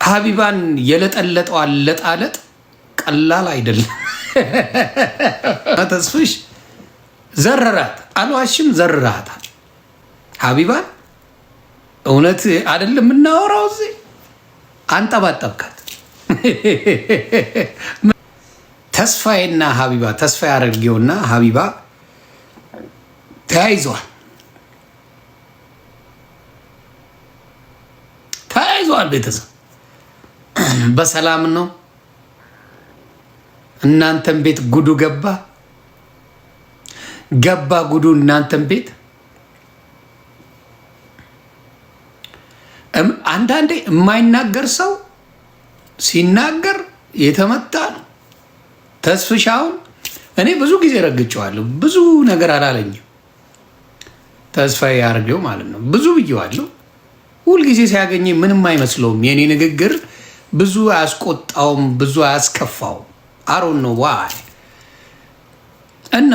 ሀቢባን የለጠለጠው አለጣለጥ ቀላል አይደለም። ተስፍሽ ዘረራት፣ አልዋሽም፣ ዘርራታል ሀቢባን። እውነት አይደለም የምናወራው እዚህ አንጠባጠብካት። ተስፋዬና ሀቢባ ተስፋዬ አረጌውና ሀቢባ ተያይዘዋል። ቤተሰብ በሰላም ነው። እናንተም ቤት ጉዱ ገባ ጉዱ እናንተም ቤት። አንዳንዴ የማይናገር ሰው ሲናገር የተመታ ነው። ተስፍሻውን እኔ ብዙ ጊዜ ረግጬዋለሁ። ብዙ ነገር አላለኝም። ተስፋዬ አርጌው ማለት ነው። ብዙ ብዬዋለሁ። ሁልጊዜ ሲያገኘ ምንም አይመስለውም። የኔ ንግግር ብዙ አያስቆጣውም፣ ብዙ አያስከፋውም። አሮን ነው ዋይ እና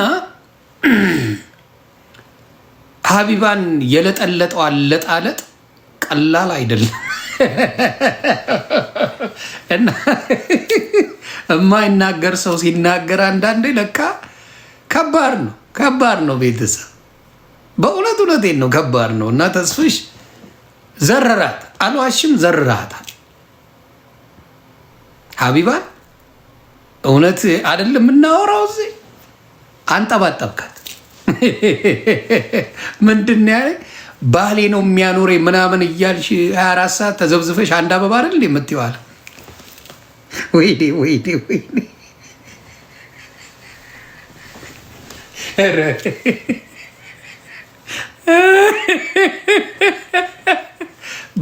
ሀቢባን የለጠለጠው አለጣለጥ ቀላል አይደለም እና የማይናገር ሰው ሲናገር አንዳንዴ ለካ ከባድ ነው። ቤተሰብ እውነቴን ነው፣ ከባድ ነው። እና ተስፍሽ ዘረራት፣ አልዋሽም፣ ዘርራታል ሀቢባን። እውነት አይደለም የምናወራው እዚህ አንጠባጠብካት። ምንድን ነው ያለ ባህሌ ነው የሚያኖሬ ምናምን እያልሽ 24 ሰዓት ተዘብዝፈሽ አንድ አበባ አይደል የምትይዋል። ወይኔ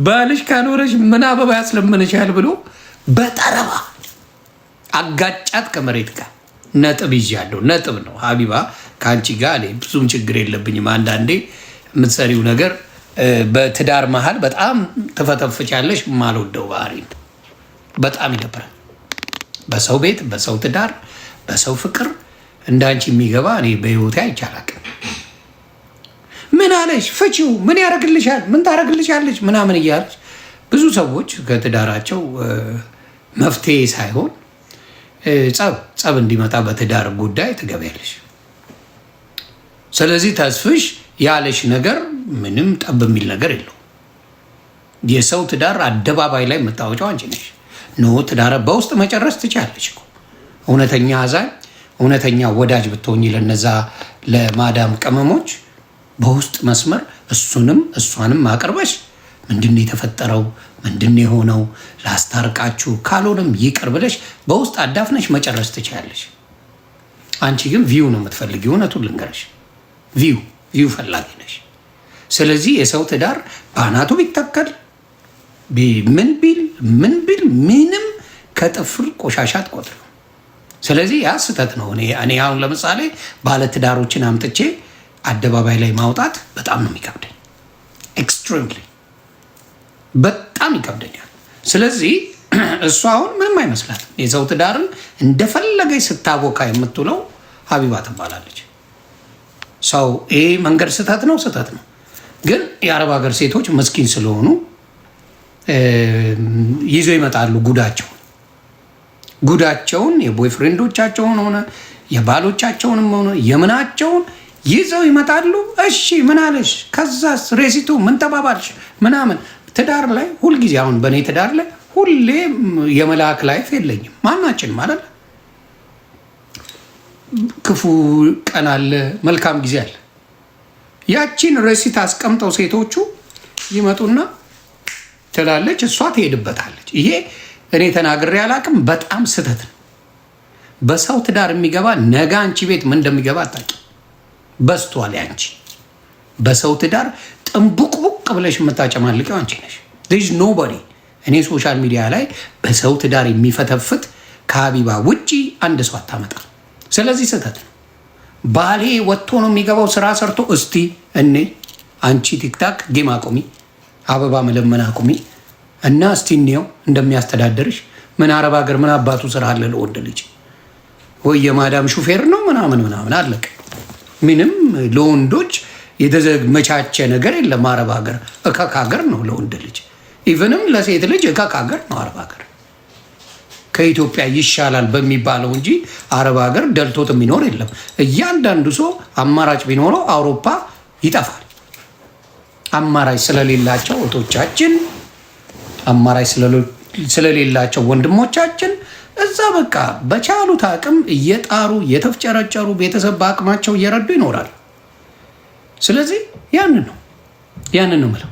ባልሽ ካኖረሽ ምን አበባ ያስለምንሻል ብሎ በጠረባ አጋጫት ከመሬት ጋር። ነጥብ ይዣለሁ። ነጥብ ነው ሀቢባ፣ ከአንቺ ጋር እኔ ብዙም ችግር የለብኝም። አንዳንዴ የምትሰሪው ነገር በትዳር መሀል በጣም ትፈተፍቻለሽ። የማልወደው ባህሪ በጣም ይደብራል። በሰው ቤት፣ በሰው ትዳር፣ በሰው ፍቅር እንዳንቺ የሚገባ እኔ በህይወቴ አይቻላቅም። ምን አለሽ ፍቺው፣ ምን ያደርግልሻል፣ ምን ታደርግልሻለች ምናምን እያለች ብዙ ሰዎች ከትዳራቸው መፍትሄ ሳይሆን ጸብ እንዲመጣ በትዳር ጉዳይ ትገቢያለሽ። ስለዚህ ተስፍሽ ያለሽ ነገር ምንም ጠብ የሚል ነገር የለው። የሰው ትዳር አደባባይ ላይ የምታወጫው አንቺ ነሽ። ትዳር በውስጥ መጨረስ ትችላለች። እውነተኛ አዛኝ፣ እውነተኛ ወዳጅ ብትሆኝ ለነዛ ለማዳም ቅመሞች በውስጥ መስመር እሱንም እሷንም አቅርበሽ ምንድነው የተፈጠረው፣ ምንድነው የሆነው፣ ላስታርቃችሁ፣ ካልሆነም ይቅር ብለሽ በውስጥ አዳፍነሽ መጨረስ ትችላለሽ። አንቺ ግን ቪው ነው የምትፈልጊው። እውነቱን ልንገርሽ፣ ቪው ፈላጊ ነሽ። ስለዚህ የሰው ትዳር በአናቱ ቢተከል ምን ቢል ምንም ከጥፍር ቆሻሻ አትቆጥርም። ስለዚህ ያ ስህተት ነው። እኔ አሁን ለምሳሌ ባለትዳሮችን አምጥቼ አደባባይ ላይ ማውጣት በጣም ነው የሚከብደኝ። ኤክስትሪምሊ በጣም ይከብደኛል። ስለዚህ እሷ አሁን ምንም አይመስላትም። የሰው ትዳርን እንደፈለገች ስታቦካ የምትውለው ሀቢባ ትባላለች። ሰው ይሄ መንገድ ስህተት ነው። ግን የአረብ ሀገር ሴቶች መስኪን ስለሆኑ ይዘው ይመጣሉ ጉዳቸውን የቦይፍሬንዶቻቸውን ሆነ የባሎቻቸውንም ሆነ የምናቸውን ይዘው ይመጣሉ። እሺ ምን አለሽ፣ ከዛስ ሬሲቱ ምን ተባባልሽ ምናምን። ትዳር ላይ ሁልጊዜ አሁን በእኔ ትዳር ላይ ሁሌ የመልአክ ላይፍ የለኝም። ማናችን ማለት ክፉ ቀን አለ፣ መልካም ጊዜ አለ። ያቺን ሬሲት አስቀምጠው ሴቶቹ ይመጡና ትላለች፣ እሷ ትሄድበታለች። ይሄ እኔ ተናግሬ አላቅም። በጣም ስህተት ነው። በሰው ትዳር የሚገባ ነገ አንቺ ቤት ምን እንደሚገባ አታውቂም። በስቷል። ያንቺ በሰው ትዳር ጥንቡቅቡቅ ብለሽ የምታጨማልቀው አንቺ ነሽ። ዜዝ ኖቦዲ እኔ ሶሻል ሚዲያ ላይ በሰው ትዳር የሚፈተፍት ከሀቢባ ውጪ አንድ ሰው አታመጣ። ስለዚህ ስህተት ነው። ባሌ ወጥቶ ነው የሚገባው ስራ ሰርቶ። እስቲ እኔ አንቺ ቲክታክ ጌም አቁሚ፣ አበባ መለመን አቁሚ እና እስቲ እኔው እንደሚያስተዳድርሽ። ምን አረብ ሀገር ምን አባቱ ስራ አለ ለወንድ ልጅ? ወይ የማዳም ሹፌር ነው ምናምን አለቀ። ምንም ለወንዶች የተመቻቸ ነገር የለም። አረብ ሀገር እከክ ሀገር ነው ለወንድ ልጅ። ኢቨንም ለሴት ልጅ እካክ ሀገር ነው አረብ ሀገር። ከኢትዮጵያ ይሻላል በሚባለው እንጂ አረብ ሀገር ደልቶት የሚኖር የለም። እያንዳንዱ ሰው አማራጭ ቢኖረው አውሮፓ ይጠፋል። አማራጭ ስለሌላቸው እህቶቻችን፣ አማራጭ ስለሌላቸው ወንድሞቻችን እዛ በቃ በቻሉት አቅም እየጣሩ እየተፍጨረጨሩ ቤተሰብ በአቅማቸው እየረዱ ይኖራል። ስለዚህ ያንን ነው የምለው።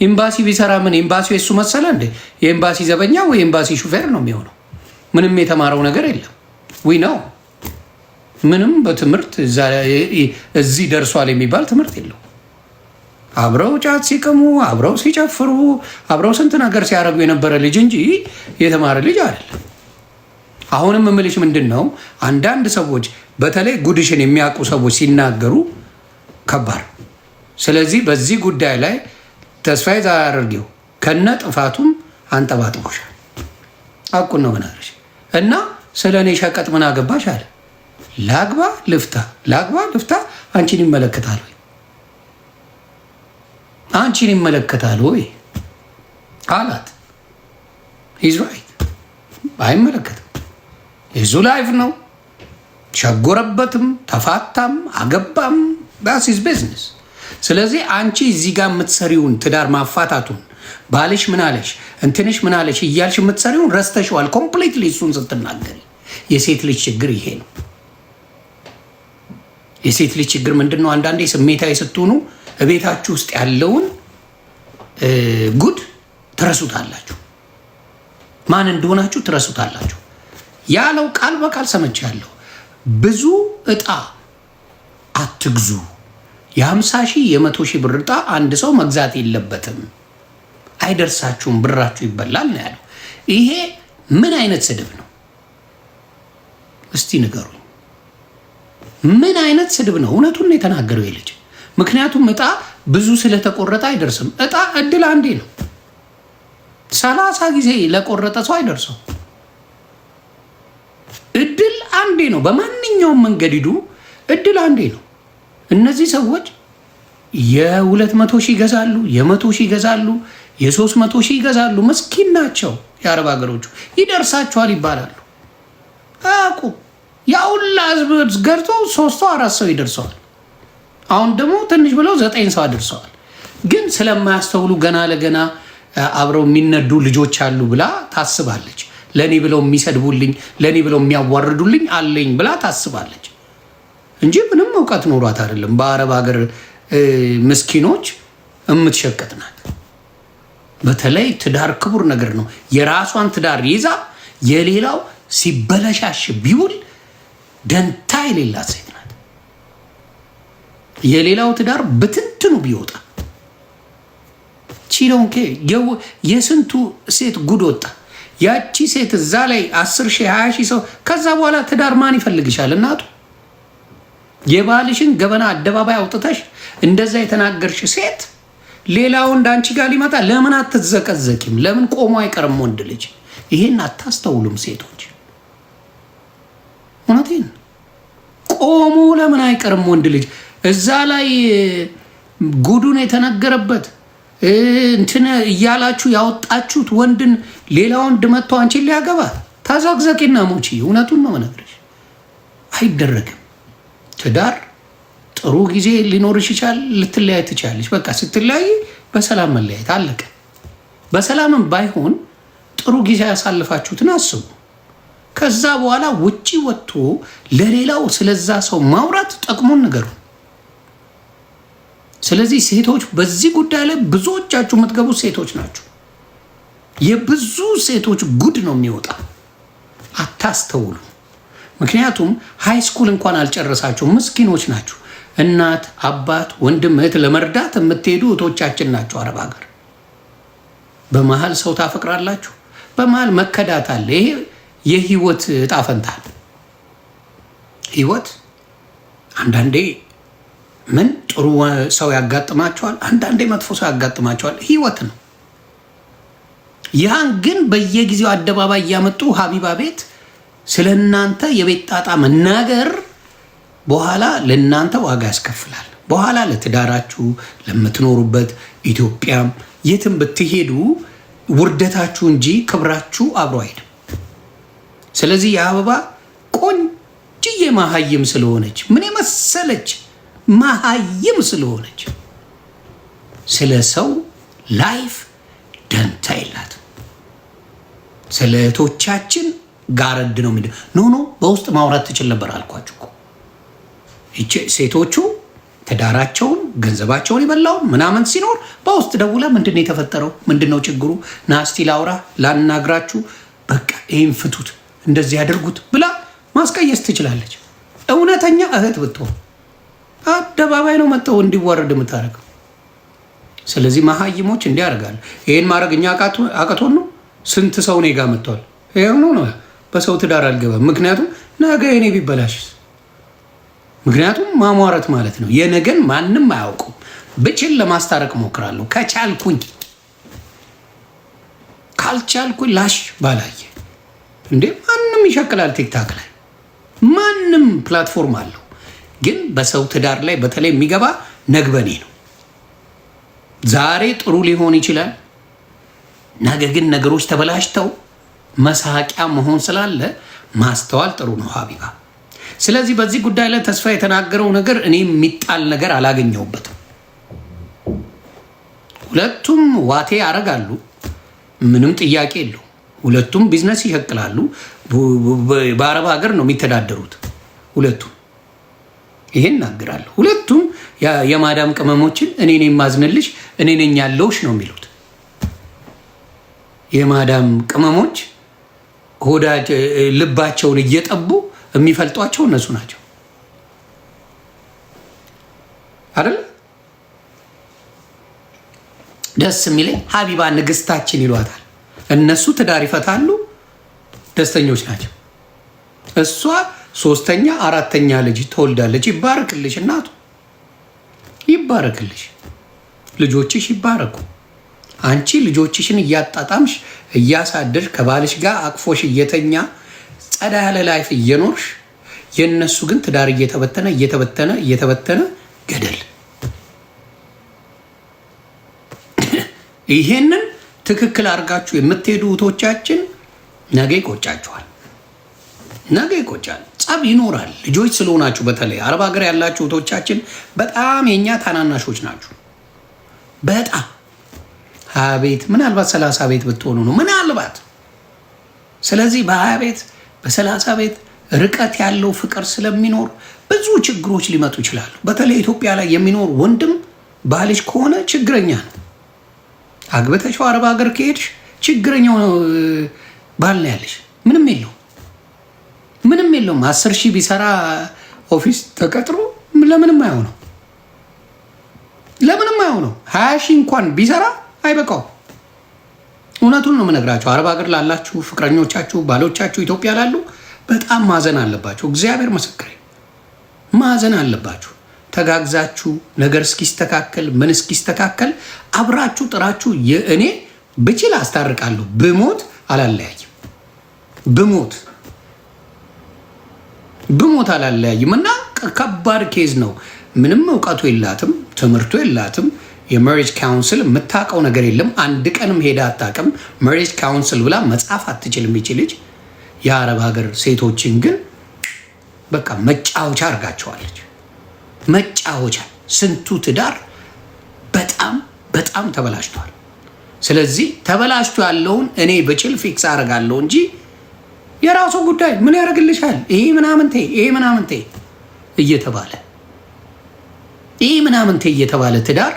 ኤምባሲ ቢሰራ ምን ኤምባሲው የሱ መሰለ እንዴ? የኤምባሲ ዘበኛ ወይ ኤምባሲ ሹፌር ነው የሚሆነው። ምንም የተማረው ነገር የለም። ነው ምንም በትምህርት እዚህ ደርሷል የሚባል ትምህርት የለው። አብረው ጫት ሲቅሙ፣ አብረው ሲጨፍሩ፣ አብረው ስንት ነገር ሲያደርጉ የነበረ ልጅ እንጂ የተማረ ልጅ አይደለም። አሁንም የምልሽ ምንድን ነው፣ አንዳንድ ሰዎች በተለይ ጉድሽን የሚያውቁ ሰዎች ሲናገሩ ከባድ። ስለዚህ በዚህ ጉዳይ ላይ ተስፋዬ ዛሬው ከነ ጥፋቱም አንጠባጥቦሻል። አቁን ነው ምናረሽ እና ስለ እኔ ሸቀጥ ምን አገባሽ አለ። ላግባ ልፍታ አንቺን ይመለከታል ወይ? አንቺን ይመለከታል ወይ አላት። ሂዝ ራይት። አይመለከትም። የዙ ላይፍ ነው። ሸጎረበትም፣ ተፋታም፣ አገባም ዳስ ኢዝ ቢዝነስ። ስለዚህ አንቺ እዚህ ጋር የምትሰሪውን ትዳር ማፋታቱን ባልሽ ምን አለሽ እንትንሽ ምን አለሽ እያልሽ የምትሰሪውን ረስተሽዋል ኮምፕሊትሊ። እሱን ስትናገሪ የሴት ልጅ ችግር ይሄ ነው። የሴት ልጅ ችግር ምንድን ነው? አንዳንዴ ስሜታዊ ስትሆኑ እቤታችሁ ውስጥ ያለውን ጉድ ትረሱታላችሁ። ማን እንደሆናችሁ ትረሱታላችሁ። ያለው ቃል በቃል ሰምቻለሁ። ብዙ እጣ አትግዙ። የ50 ሺህ የ100 ሺህ ብር እጣ አንድ ሰው መግዛት የለበትም። አይደርሳችሁም፣ ብራችሁ ይበላል ነው ያለው። ይሄ ምን አይነት ስድብ ነው? እስቲ ንገሩኝ። ምን አይነት ስድብ ነው? እውነቱን ነው የተናገረው የልጅ። ምክንያቱም እጣ ብዙ ስለተቆረጠ አይደርስም። እጣ እድል አንዴ ነው። 30 ጊዜ ለቆረጠ ሰው አይደርሰው። እድል አንዴ ነው። በማንኛውም መንገድ ሂዱ፣ እድል አንዴ ነው። እነዚህ ሰዎች የ200 ሺህ ይገዛሉ፣ የ100 ሺህ ይገዛሉ፣ የ300 ሺህ ይገዛሉ። መስኪን ናቸው የአረብ ሀገሮቹ። ይደርሳቸዋል ይባላሉ። አቁ ያውላ ህዝብ ገርቶ 3-4 ሰው ይደርሰዋል። አሁን ደግሞ ትንሽ ብለው 9 ሰው አድርሰዋል። ግን ስለማያስተውሉ ገና ለገና አብረው የሚነዱ ልጆች አሉ ብላ ታስባለች። ለኔ ብለው የሚሰድቡልኝ፣ ለኔ ብለው የሚያዋርዱልኝ አለኝ ብላ ታስባለች እንጂ ምንም እውቀት ኖሯት አይደለም። በአረብ ሀገር ምስኪኖች የምትሸቀጥ ናት። በተለይ ትዳር ክቡር ነገር ነው። የራሷን ትዳር ይዛ የሌላው ሲበለሻሽ ቢውል ደንታ የሌላት ሴት ናት። የሌላው ትዳር በትንትኑ ቢወጣ ቺሎንኬ የስንቱ ሴት ጉድ ወጣ። ያቺ ሴት እዛ ላይ 10 ሺህ 20 ሺህ ሰው ከዛ በኋላ ትዳር ማን ይፈልግሻል? እናቱ የባልሽን ገበና አደባባይ አውጥተሽ እንደዛ የተናገርሽ ሴት ሌላ ወንድ አንቺ ጋር ሊመጣ ለምን አትዘቀዘቂም? ለምን ቆሞ አይቀርም ወንድ ልጅ? ይሄን አታስተውሉም ሴቶች? እውነቴን ቆሞ ለምን አይቀርም ወንድ ልጅ? እዛ ላይ ጉዱን የተነገረበት እንትን እያላችሁ ያወጣችሁት ወንድን ሌላ ወንድ መጥቶ አንቺን ሊያገባ ታዛግዘቂና ሞቺ። እውነቱን ነው መነግርሽ። አይደረግም። ትዳር ጥሩ ጊዜ ሊኖርሽ ይችላል፣ ልትለያይ ትችላለች። በቃ ስትለያይ በሰላም መለያየት አለቀ። በሰላምም ባይሆን ጥሩ ጊዜ ያሳልፋችሁትን አስቡ። ከዛ በኋላ ውጪ ወጥቶ ለሌላው ስለዛ ሰው ማውራት ጠቅሞን ነገሩ። ስለዚህ ሴቶች በዚህ ጉዳይ ላይ ብዙዎቻችሁ የምትገቡት ሴቶች ናችሁ። የብዙ ሴቶች ጉድ ነው የሚወጣ። አታስተውሉ። ምክንያቱም ሃይ ስኩል እንኳን አልጨረሳችሁም። ምስኪኖች ናችሁ። እናት አባት፣ ወንድም እህት ለመርዳት የምትሄዱ እህቶቻችን ናቸው። አረብ ሀገር በመሀል ሰው ታፈቅራላችሁ፣ በመሀል መከዳት አለ። ይሄ የህይወት እጣ ፈንታ። ህይወት አንዳንዴ ምን ጥሩ ሰው ያጋጥማቸዋል፣ አንዳንዴ መጥፎ ሰው ያጋጥማቸዋል። ህይወት ነው። ያን ግን በየጊዜው አደባባይ እያመጡ ሀቢባ ቤት ስለ እናንተ የቤት ጣጣ መናገር በኋላ ለእናንተ ዋጋ ያስከፍላል። በኋላ ለትዳራችሁ፣ ለምትኖሩበት ኢትዮጵያም የትም ብትሄዱ ውርደታችሁ እንጂ ክብራችሁ አብሮ አይደለም። ስለዚህ የአበባ ቆንጅዬ መሀይም ስለሆነች ምን የመሰለች መሀይም ስለሆነች ስለ ሰው ላይፍ ደንታ የላት። ስለ እህቶቻችን ጋረድ ነው ምንድን ኖ በውስጥ ማውራት ትችል ነበር አልኳችሁ እኮ። ሴቶቹ ትዳራቸውን ገንዘባቸውን የበላውን ምናምን ሲኖር በውስጥ ደውላ ምንድነው የተፈጠረው? ምንድነው ችግሩ? ናስቲ ላውራ ላናግራችሁ፣ በቃ ይህን ፍቱት፣ እንደዚህ ያደርጉት ብላ ማስቀየስ ትችላለች። እውነተኛ እህት ብትሆን አደባባይ ነው መጥተው እንዲዋረድ የምታደርገው። ስለዚህ መሀይሞች እንዲያደርጋሉ። ይህን ማድረግ እኛ አቅቶን ነው? ስንት ሰው እኔ ጋር መጥተዋል። ይሄው ነው በሰው ትዳር አልገባም። ምክንያቱም ነገ እኔ ቢበላሽስ? ምክንያቱም ማሟረት ማለት ነው። የነገን ማንም አያውቁም። ብችል ለማስታረቅ ሞክራለሁ ከቻልኩኝ፣ ካልቻልኩኝ ላሽ ባላየ እንዴ ማንም ይሸቅላል። ቲክታክ ላይ ማንም ፕላትፎርም አለው። ግን በሰው ትዳር ላይ በተለይ የሚገባ ነግበኔ ነው። ዛሬ ጥሩ ሊሆን ይችላል፣ ነገ ግን ነገሮች ተበላሽተው መሳቂያ መሆን ስላለ ማስተዋል ጥሩ ነው ሀቢባ። ስለዚህ በዚህ ጉዳይ ላይ ተስፋ የተናገረው ነገር እኔ የሚጣል ነገር አላገኘሁበትም። ሁለቱም ዋቴ ያደርጋሉ፣ ምንም ጥያቄ የለው። ሁለቱም ቢዝነስ ይሸቅላሉ። በአረብ ሀገር ነው የሚተዳደሩት ሁለቱም። ይሄን እናገራለሁ። ሁለቱም የማዳም ቅመሞችን እኔ ነኝ የማዝንልሽ፣ እኔ ነኝ ያለውሽ ነው የሚሉት። የማዳም ቅመሞች ልባቸውን እየጠቡ የሚፈልጧቸው እነሱ ናቸው አይደል? ደስ የሚለኝ ሀቢባ ንግስታችን ይሏታል። እነሱ ትዳር ይፈታሉ፣ ደስተኞች ናቸው። እሷ 3ኛ 4ኛ ልጅ ትወልዳለች። ይባረክልሽ እናቱ፣ ይባረክልሽ፣ ልጆችሽ ይባረኩ። አንቺ ልጆችሽን እያጣጣምሽ እያሳደርሽ ከባልሽ ጋር አቅፎሽ እየተኛ ጸዳ ያለ ላይፍ እየኖርሽ፣ የእነሱ ግን ትዳር እየተበተነ እየተበተነ እየተበተነ ገደል። ይሄንን ትክክል አድርጋችሁ የምትሄዱ እህቶቻችን ነገ ይቆጫችኋል። ነገ ይቆጫል። ጸብ ይኖራል። ልጆች ስለሆናችሁ በተለይ አረብ ሀገር ያላችሁ እህቶቻችን በጣም የእኛ ታናናሾች ናችሁ። በጣም 20 ቤት ምናልባት 30 ቤት ብትሆኑ ነው ምናልባት። ስለዚህ በ20 ቤት በ30 ቤት ርቀት ያለው ፍቅር ስለሚኖር ብዙ ችግሮች ሊመጡ ይችላሉ። በተለይ ኢትዮጵያ ላይ የሚኖር ወንድም ባልሽ ከሆነ ችግረኛ ነው። አግብተሽው አረብ ሀገር ከሄድሽ ችግረኛው ባል ነው ያለሽ። ምንም የለውም፣ ምንም የለውም። 10 ሺህ ቢሰራ ኦፊስ ተቀጥሮ ለምንም አይሆነው፣ ለምንም አይሆነው። 20 ሺህ እንኳን ቢሰራ አይበቃው። እውነቱን ነው የምነግራቸው። አረብ ሀገር ላላችሁ ፍቅረኞቻችሁ፣ ባሎቻችሁ ኢትዮጵያ ላሉ በጣም ማዘን አለባቸው። እግዚአብሔር ምስክሬ፣ ማዘን አለባችሁ። ተጋግዛችሁ ነገር እስኪስተካከል ምን እስኪስተካከል አብራችሁ ጥራችሁ። እኔ ብችል አስታርቃለሁ፣ ብሞት አላለያይም። ብሞት አላለያይም። እና ከባድ ኬዝ ነው። ምንም እውቀቱ የላትም፣ ትምህርቱ የላትም። የሜሪጅ ካውንስል የምታውቀው ነገር የለም። አንድ ቀንም ሄዳ አታውቅም። ሜሪጅ ካውንስል ብላ መጻፍ አትችልም ይቺ ልጅ። የአረብ ሀገር ሴቶችን ግን በቃ መጫወቻ አድርጋቸዋለች። መጫወቻ። ስንቱ ትዳር በጣም በጣም ተበላሽቷል። ስለዚህ ተበላሽቶ ያለውን እኔ በችል ፊክስ አደርጋለሁ እንጂ የራሱ ጉዳይ ምን ያደርግልሻል? ይሄ ምናምንቴ እየተባለ ትዳር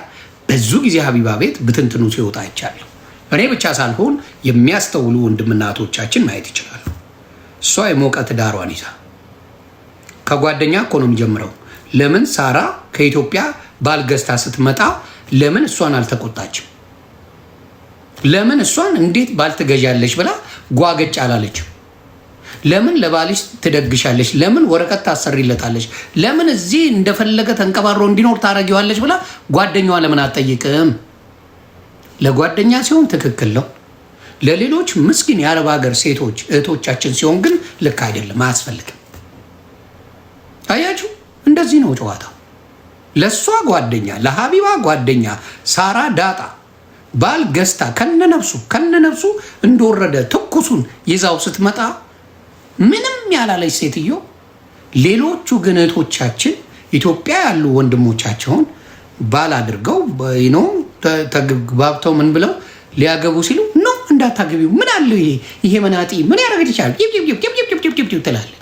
ብዙ ጊዜ ሀቢባ ቤት ብትንትኑ ሲወጣ አይቻለሁ። እኔ ብቻ ሳልሆን የሚያስተውሉ ወንድምና እህቶቻችን ማየት ይችላሉ። እሷ የሞቀ ትዳሯን ይዛ ከጓደኛ እኮ ነው የሚጀምረው። ለምን ሳራ ከኢትዮጵያ ባል ገዝታ ስትመጣ ለምን እሷን አልተቆጣችም? ለምን እሷን እንዴት ባል ትገዣለች ብላ ጓገጭ አላለችም? ለምን ለባልሽ ትደግሻለች? ለምን ወረቀት ታሰሪለታለች? ለምን እዚህ እንደፈለገ ተንቀባሮ እንዲኖር ታረጊዋለች ብላ ጓደኛዋ ለምን አትጠይቅም? ለጓደኛ ሲሆን ትክክል ነው። ለሌሎች ምስኪን የአረብ ሀገር ሴቶች እህቶቻችን ሲሆን ግን ልክ አይደለም፣ አያስፈልግም። አያችሁ፣ እንደዚህ ነው ጨዋታው። ለእሷ ጓደኛ፣ ለሀቢባ ጓደኛ ሳራ ዳጣ ባል ገዝታ ከነነፍሱ እንደወረደ ትኩሱን ይዛው ስትመጣ ምንም ያላለች ሴትዮ ሌሎቹ ግን እህቶቻችን ኢትዮጵያ ያሉ ወንድሞቻቸውን ባል አድርገው ተግባብተው ምን ብለው ሊያገቡ ሲሉ ኖ እንዳታገቢው ምን አለ ይሄ መናጢ ምን ያደርግ ይችላል ትላለች።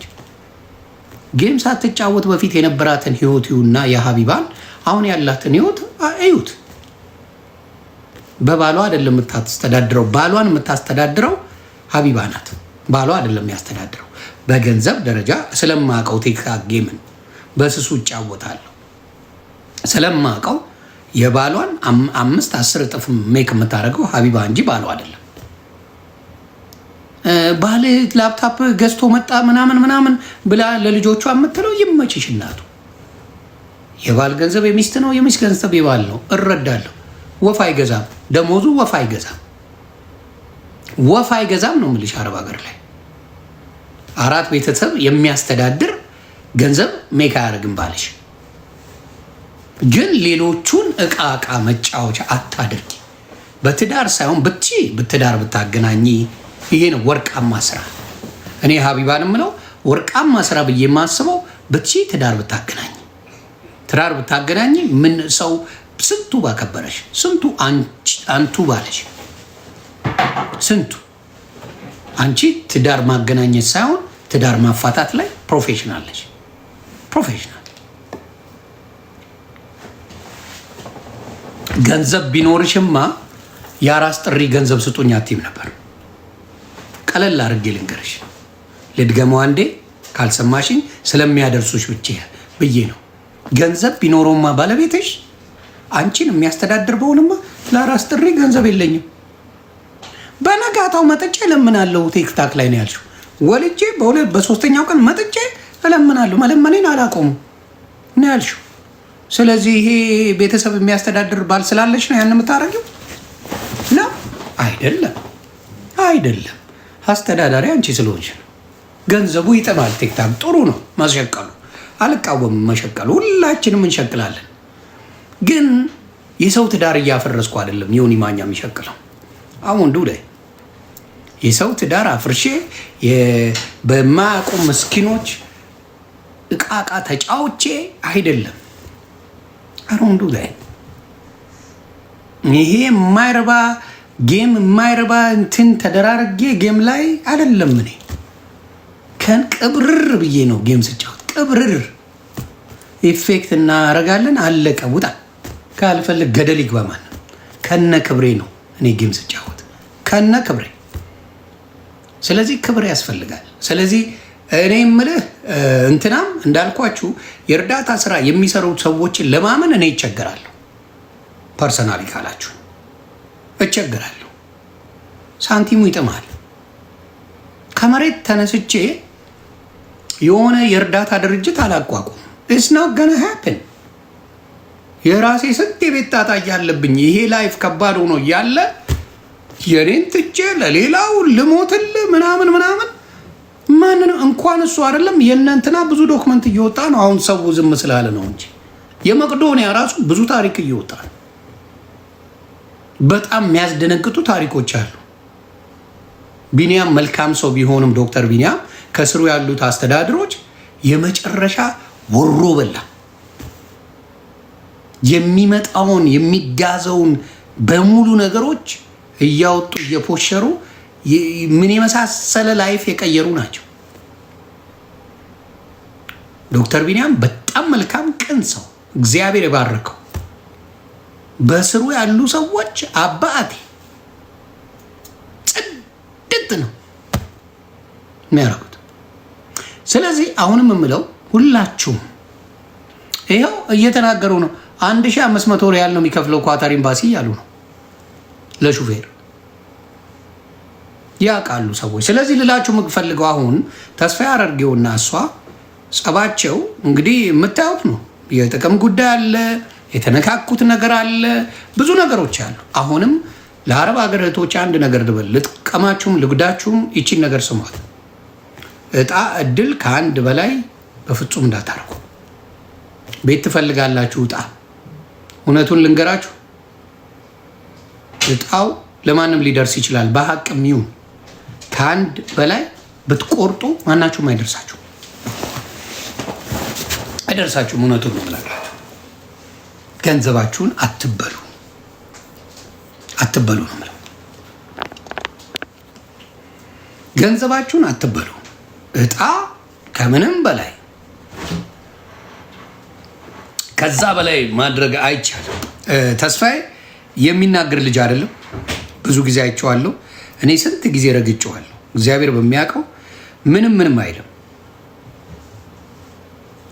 ጌም ሳትጫወት በፊት የነበራትን ህይወቱና የሀቢባን አሁን ያላትን ህይወት እዩት። በባሏ አይደለም የምታስተዳድረው፣ ባሏን የምታስተዳድረው ሀቢባ ናት። ባሏ አይደለም የሚያስተዳድረው። በገንዘብ ደረጃ ስለማቀው ቲክታክ ጌምን በስሱ እጫወታለሁ ስለማቀው የባሏን 5-10 እጥፍ ሜክ የምታደርገው ሀቢባ እንጂ ባሏ አይደለም። ባል ላፕታፕ ገዝቶ መጣ ምናምን ብላ ለልጆቿ የምትለው ይመችሽ እናቱ። የባል ገንዘብ የሚስት ነው፣ የሚስት ገንዘብ የባል ነው። እረዳለሁ። ወፍ አይገዛም፣ ደሞዙ ወፍ አይገዛም ነው የምልሽ። አረብ ሀገር ላይ 4 ቤተሰብ የሚያስተዳድር ገንዘብ ሜክ አያደርግም ባልሽ። ግን ሌሎቹን እቃ መጫወቻ አታድርጊ። በትዳር ሳይሆን በትዳር ብታገናኝ ይሄ ነው ወርቃማ ስራ። እኔ ሀቢባን የምለው ወርቃማ ስራ ብዬ የማስበው ትዳር ብታገናኝ ምን ሰው ስንቱ ባከበረሽ፣ ስንቱ አንቱ ባለሽ፣ ስንቱ አንቺ ትዳር ማገናኘት ሳይሆን ትዳር ማፋታት ላይ ፕሮፌሽናል ነሽ። ገንዘብ ቢኖርሽማ የአራስ ጥሪ ገንዘብ ስጡኝ አትይም ነበር። ቀለል አድርጌ ልንገርሽ፣ ልድገመው አንዴ ካልሰማሽኝ ስለሚያደርሱሽ ብዬ ነው። ገንዘብ ቢኖረውማ ባለቤትሽ አንቺን የሚያስተዳድር በሆንማ ለአራስ ጥሪ ገንዘብ የለኝም በነጋታው መጥቼ እለምናለሁ። ቲክታክ ላይ ነው ያልሽው። ወልጄ በሶስተኛው ቀን መጥቼ እለምናለሁ። መለመኔን አላቆሙ ነው ያልሽው። ስለዚህ ይሄ ቤተሰብ የሚያስተዳድር ባል ስላለሽ ነው ያን የምታረጊው ነው? አይደለም። አስተዳዳሪ አንቺ ስለሆንሽ ነው። ገንዘቡ ይጥማል። ቲክታክ ጥሩ ነው ማስሸቀሉ፣ አልቃወምም መሸቀሉ፣ ሁላችንም እንሸቅላለን። ግን የሰው ትዳር እያፈረስኩ አይደለም ዮኒ ማኛ የሚሸቅለው። አሁን ላይ የሰው ትዳር አፍርሼ በማያውቁ ምስኪኖች እቃ ተጫውቼ አይደለም። አሁን ላይ ይሄ የማይረባ ጌም የማይረባ እንትን ተደራርጌ ጌም ላይ አይደለም። እኔ ቅብርር ብዬ ነው ጌም ስጫወት። ቅብርር ኢፌክት እናረጋለን። አለቀ። ውጣ ካልፈልግ ገደል ይግባ። ማንም ከነ ክብሬ ነው እኔ ጌም ስጫወት ከነ ክብሬ። ስለዚህ ክብር ያስፈልጋል። ስለዚህ እኔ የምልህ እንትናም እንዳልኳችሁ የእርዳታ ስራ የሚሰሩ ሰዎችን ለማመን እኔ ይቸገራለሁ። ፐርሰናሊ ካላችሁ እቸገራለሁ። ሳንቲሙ ይጥማል። ከመሬት ተነስቼ የሆነ የእርዳታ ድርጅት አላቋቁም። ኢትስ ኖት ጎና ሃፕን። የራሴ ስንት የቤት ጣጣ እያለብኝ ይሄ ላይፍ ከባድ ሆኖ እያለ የኔን ትቼ ለሌላው ልሞትል ምናምን ማንን እንኳን እሱ አይደለም የእነንትና ብዙ ዶክመንት እየወጣ ነው። አሁን ሰው ዝም ስላለ ነው እንጂ የመቅዶኒያ ራሱ ብዙ ታሪክ እየወጣ ነው። በጣም የሚያስደነግጡ ታሪኮች አሉ። ቢኒያም መልካም ሰው ቢሆንም ዶክተር ቢኒያም ከስሩ ያሉት አስተዳድሮች የመጨረሻ ወሮ በላ የሚመጣውን የሚጋዘውን በሙሉ ነገሮች እያወጡ እየፖሸሩ ምን የመሳሰለ ላይፍ የቀየሩ ናቸው። ዶክተር ቢኒያም በጣም መልካም ቅን ሰው እግዚአብሔር የባረከው፣ በስሩ ያሉ ሰዎች አባቴ ጽድት ነው የሚያደርጉት። ስለዚህ አሁንም የምለው ሁላችሁም ይኸው እየተናገሩ ነው። 1500 ሪያል ነው የሚከፍለው ኳታር ኤምባሲ እያሉ ነው ለሹፌር ያውቃሉ ሰዎች። ስለዚህ ልላችሁ የምፈልገው አሁን ተስፋ አድርጌውና እሷ ጸባቸው እንግዲህ የምታዩት ነው። የጥቅም ጉዳይ አለ፣ የተነካኩት ነገር አለ፣ ብዙ ነገሮች አሉ። አሁንም ለአረብ ሀገር እህቶች አንድ ነገር ልበል፣ ልጥቀማችሁም ልጉዳችሁም ይቺን ነገር ስሟት። እጣ እድል ከአንድ በላይ በፍጹም እንዳታረጉ። ቤት ትፈልጋላችሁ፣ እጣ እውነቱን ልንገራችሁ እጣው ለማንም ሊደርስ ይችላል። በሀቅም ይሁን ከአንድ በላይ ብትቆርጡ ማናችሁም አይደርሳችሁም። እውነቱን ነው የምላችሁ። ገንዘባችሁን አትበሉ ነው የምለው። ገንዘባችሁን አትበሉ። እጣ ከምንም በላይ ከዛ በላይ ማድረግ አይቻልም። ተስፋዬ የሚናገር ልጅ አይደለም። ብዙ ጊዜ አይቼዋለሁ። እኔ ስንት ጊዜ ረግጬዋለሁ። እግዚአብሔር በሚያውቀው ምንም አይልም።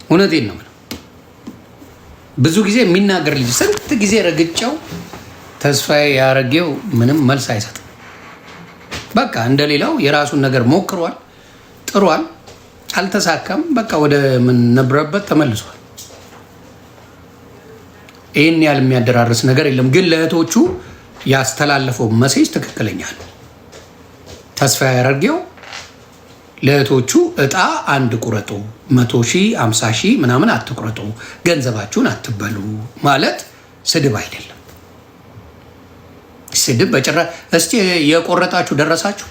እውነቴን ነው። ብዙ ጊዜ የሚናገር ልጅ ስንት ጊዜ ረግጬው ተስፋዬ ያረጌው ምንም መልስ አይሰጥም። በቃ እንደሌላው የራሱን ነገር ሞክሯል፣ ጥሯል፣ አልተሳካም። በቃ ወደ ምን ነበረበት ተመልሷል። ይህን ያህል የሚያደራርስ ነገር የለም። ግን ለእህቶቹ ያስተላለፈው መሴጅ ትክክለኛ ነው። ተስፋዬ ያረጌው ለእህቶቹ እጣ አንድ ቁረጡ፣ 100 ሺህ 50 ሺህ ምናምን አትቁረጡ፣ ገንዘባችሁን አትበሉ ማለት ስድብ አይደለም። ስድብ በጭራሽ። እስቲ የቆረጣችሁ ደረሳችሁ?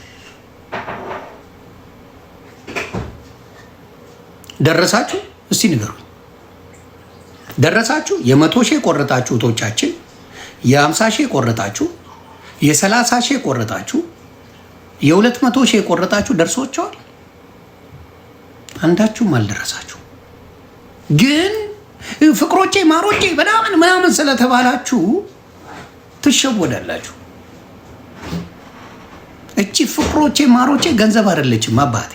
እስቲ ንገሩኝ። ደረሳችሁ? የ100 ሺህ የቆረጣችሁ እህቶቻችን፣ የ50 ሺህ የቆረጣችሁ፣ የ30 ሺህ የቆረጣችሁ፣ የ200 ሺህ የቆረጣችሁ ደርሶቸዋል? አንዳችሁም አልደረሳችሁ። ግን ፍቅሮቼ ማሮቼ ምናምን ስለተባላችሁ ትሸወዳላችሁ። እቺ ፍቅሮቼ ማሮቼ ገንዘብ አይደለችም አባቴ።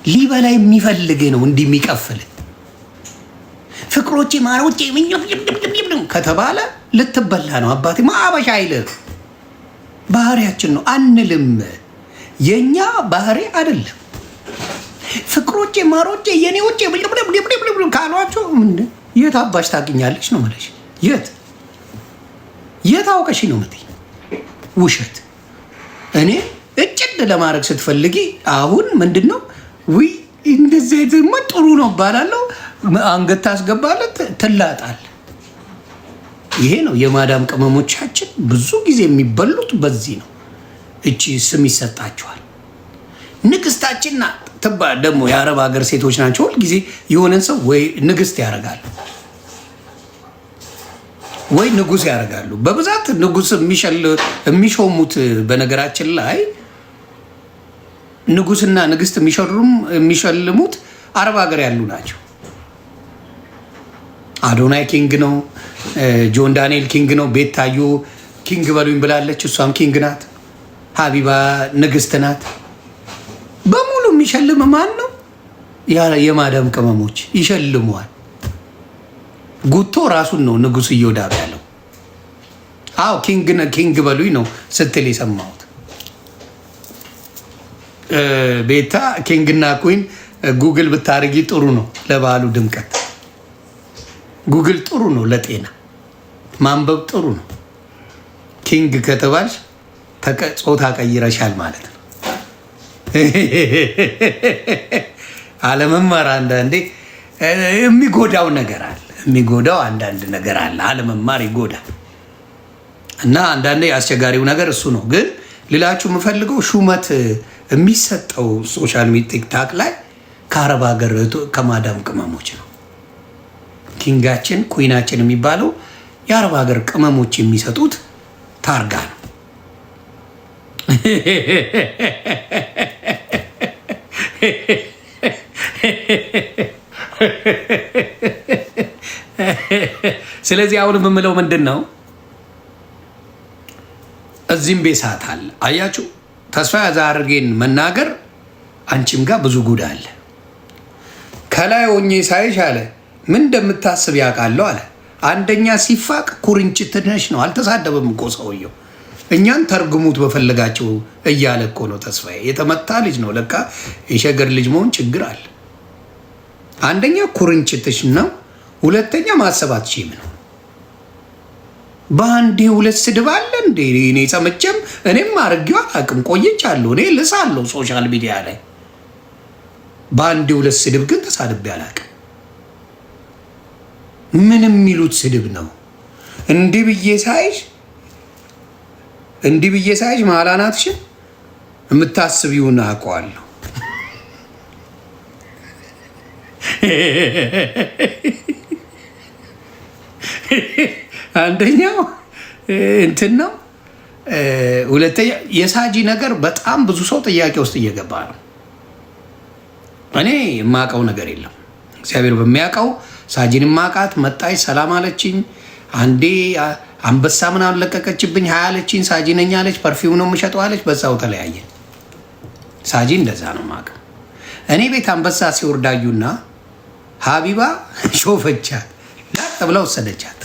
ሊበላ የሚፈልግ ነው እንዲህ የሚቀፍል። ፍቅሮቼ ማሮቼ ከተባለ ልትበላ ነው አባቴ። ማበሻ አይልህ። ባህሪያችን ነው አንልም። የኛ ባህሪ አይደለም። ፍቅሮቼ ማሮቼ የኔዎቼ ካሏቸው የት አባሽ ታገኛለች ነው ማለት። የት አውቀሽ ነው የምትይ? ውሸት። እኔ እጭድ ለማድረግ ስትፈልጊ አሁን ምንድን ነው ውይ እንደዚህ ጥሩ ነው እባላለሁ። አንገት ታስገባለት ትላጣል። ይሄ ነው የማዳም ቅመሞቻችን ብዙ ጊዜ የሚበሉት በዚህ ነው። እቺ ስም ይሰጣቸዋል። ንግስታችን ናት ትባል። ደግሞ የአረብ ሀገር ሴቶች ናቸው። ሁል ጊዜ የሆነን ሰው ወይ ንግስት ያደርጋሉ ወይ ንጉስ ያደርጋሉ። በብዛት ንጉስ የሚሾሙት በነገራችን ላይ ንጉስና ንግስት የሚሸልሙት አረብ ሀገር ያሉ ናቸው። አዶናይ ኪንግ ነው፣ ጆን ዳንኤል ኪንግ ነው፣ ቤታዮ ኪንግ በሉኝ ብላለች፣ እሷም ኪንግ ናት። ሀቢባ ንግስት ናት። በሙሉ የሚሸልም ማን ነው? የማዳም ቅመሞች ይሸልመዋል። ጉቶ ራሱን ነው ንጉስ እየወዳብ ያለው። አዎ ኪንግ በሉኝ ነው ስትል የሰማሁት። ቤታ ኪንግና ኩዊን ጉግል ብታደርጊ ጥሩ ነው ለበዓሉ ድምቀት። ጉግል ጥሩ ነው ለጤና፣ ማንበብ ጥሩ ነው። ኪንግ ከተባልሽ ጾታ ቀይረሻል ማለት ነው። አለመማር አንዳንዴ የሚጎዳው ነገር አለ። አንዳንድ ነገር አለ። አለመማር ይጎዳል። እና አንዳንዴ አስቸጋሪው ነገር እሱ ነው። ግን ሌላችሁ የምፈልገው ሹመት የሚሰጠው ሶሻል ሚዲያ ቲክታክ ላይ ከአረብ ሀገር ከማዳም ቅመሞች ነው። ኪንጋችን ኩዊናችን የሚባለው የአረብ ሀገር ቅመሞች የሚሰጡት ታርጋ ነው። ስለዚህ አሁን የምምለው ምንድን ነው? እዚህም ቤሳት አለ። አያችሁ፣ ተስፋ ያዛርጌን መናገር አንቺም ጋር ብዙ ጉድ አለ። ከላይ ሆኜ ሳይሽ አለ ምን እንደምታስብ ያውቃለሁ አለ። አንደኛ ሲፋቅ ኩርንችት ነሽ ነው። አልተሳደበም እኮ ሰውየው። እኛን ተርጉሙት በፈለጋቸው እያለ እኮ ነው። ተስፋዬ የተመታ ልጅ ነው። ለካ የሸገር ልጅ መሆን ችግር አለ። አንደኛ ኩርንችትሽ ነው። ሁለተኛ ማሰባት ሺም ነው። በአንዴ ሁለት ስድብ አለ እንዴ? እኔ ሰምቼም እኔም አድርጌው አላውቅም። ቆይቻለሁ። እኔ ልሳለሁ ሶሻል ሚዲያ ላይ። በአንዴ ሁለት ስድብ ግን ተሳድቤ አላውቅም። ምን የሚሉት ስድብ ነው? እንዲህ ብዬ ሳይሽ እንዲህ ብዬ ሳይሽ ማላናትሽን የምታስቢውን አውቀዋለሁ። አንደኛው እንትን ነው። ሁለተኛ የሳጂ ነገር በጣም ብዙ ሰው ጥያቄ ውስጥ እየገባ ነው። እኔ የማውቀው ነገር የለም። እግዚአብሔር በሚያውቀው ሳጂን ማቃት መጣች፣ ሰላም አለችኝ። አንዴ አንበሳ ምን አለቀቀችብኝ 20 አለችኝ። ሳጂ ነኝ አለች። ፐርፊውም ነው የምሸጠው አለች። በዛው ተለያየን። ሳጂ እንደዛ ነው የማውቀው። እኔ ቤት አንበሳ ሲወርዳዩና ሀቢባ ሾፈቻት፣ ላጥ ብላ ወሰደቻት።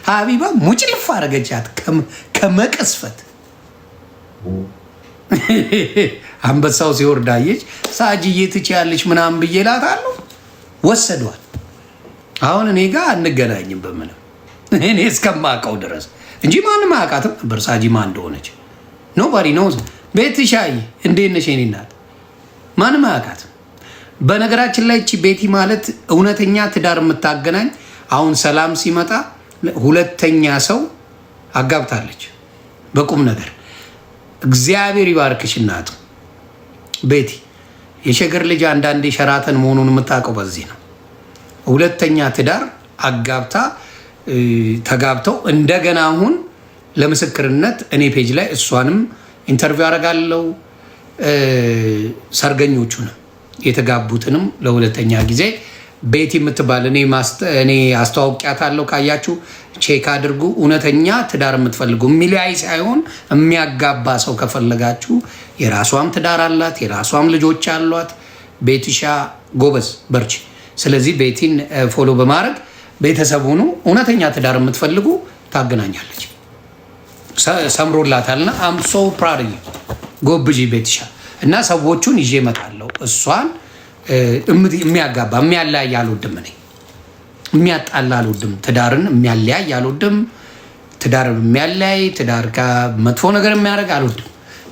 ሀቢባ ሙጭልፍ አረገቻት ከመቀስፈት። አንበሳው ሲወርዳየች ሳጂዬ ትችያለሽ ምናምን ብዬ እላታለሁ። ወሰዷል። አሁን እኔ ጋር አንገናኝም በምንም እኔ እስከማውቀው ድረስ እንጂ ማንም አያውቃትም ነበር ሳጂ ማን እንደሆነች። ኖባዲ ኖዝ። ቤትሻይ እንዴት ነሽ የኔ እናት? ማንም አያውቃትም። በነገራችን ላይ እቺ ቤቲ ማለት እውነተኛ ትዳር የምታገናኝ አሁን ሰላም ሲመጣ ሁለተኛ ሰው አጋብታለች በቁም ነገር። እግዚአብሔር ይባርክሽ እናቱ ቤቲ። የሸገር ልጅ አንዳንዴ ሸራተን መሆኑን የምታውቀው በዚህ ነው። ሁለተኛ ትዳር አጋብታ ተጋብተው እንደገና አሁን ለምስክርነት እኔ ፔጅ ላይ እሷንም ኢንተርቪው አደርጋለሁ። ሰርገኞቹንም የተጋቡትንም ለሁለተኛ ጊዜ ቤቲ የምትባል እኔ አስተዋውቂያታለሁ። ካያችሁ ቼክ አድርጉ። እውነተኛ ትዳር የምትፈልጉ የሚለያይ ሳይሆን የሚያጋባ ሰው ከፈለጋችሁ የራሷም ትዳር አላት፣ የራሷም ልጆች አሏት። ቤትሻ ጎበዝ በርቺ። ስለዚህ ቤቲን ፎሎ በማድረግ ቤተሰብ ሆኑ። እውነተኛ ትዳር የምትፈልጉ ታገናኛለች። ሰምሮላታልና አም ሶ ፕራድ ጎብጂ ቤትሻ እና ሰዎቹን ይዤ እመጣለሁ። እሷን የሚያጋባ የሚያለያይ አልወድም። እኔ የሚያጣላ አልወድም። ትዳርን የሚያለያይ አልወድም። ትዳር የሚያለያይ ትዳር ከመጥፎ ነገር የሚያደርግ አልወድም።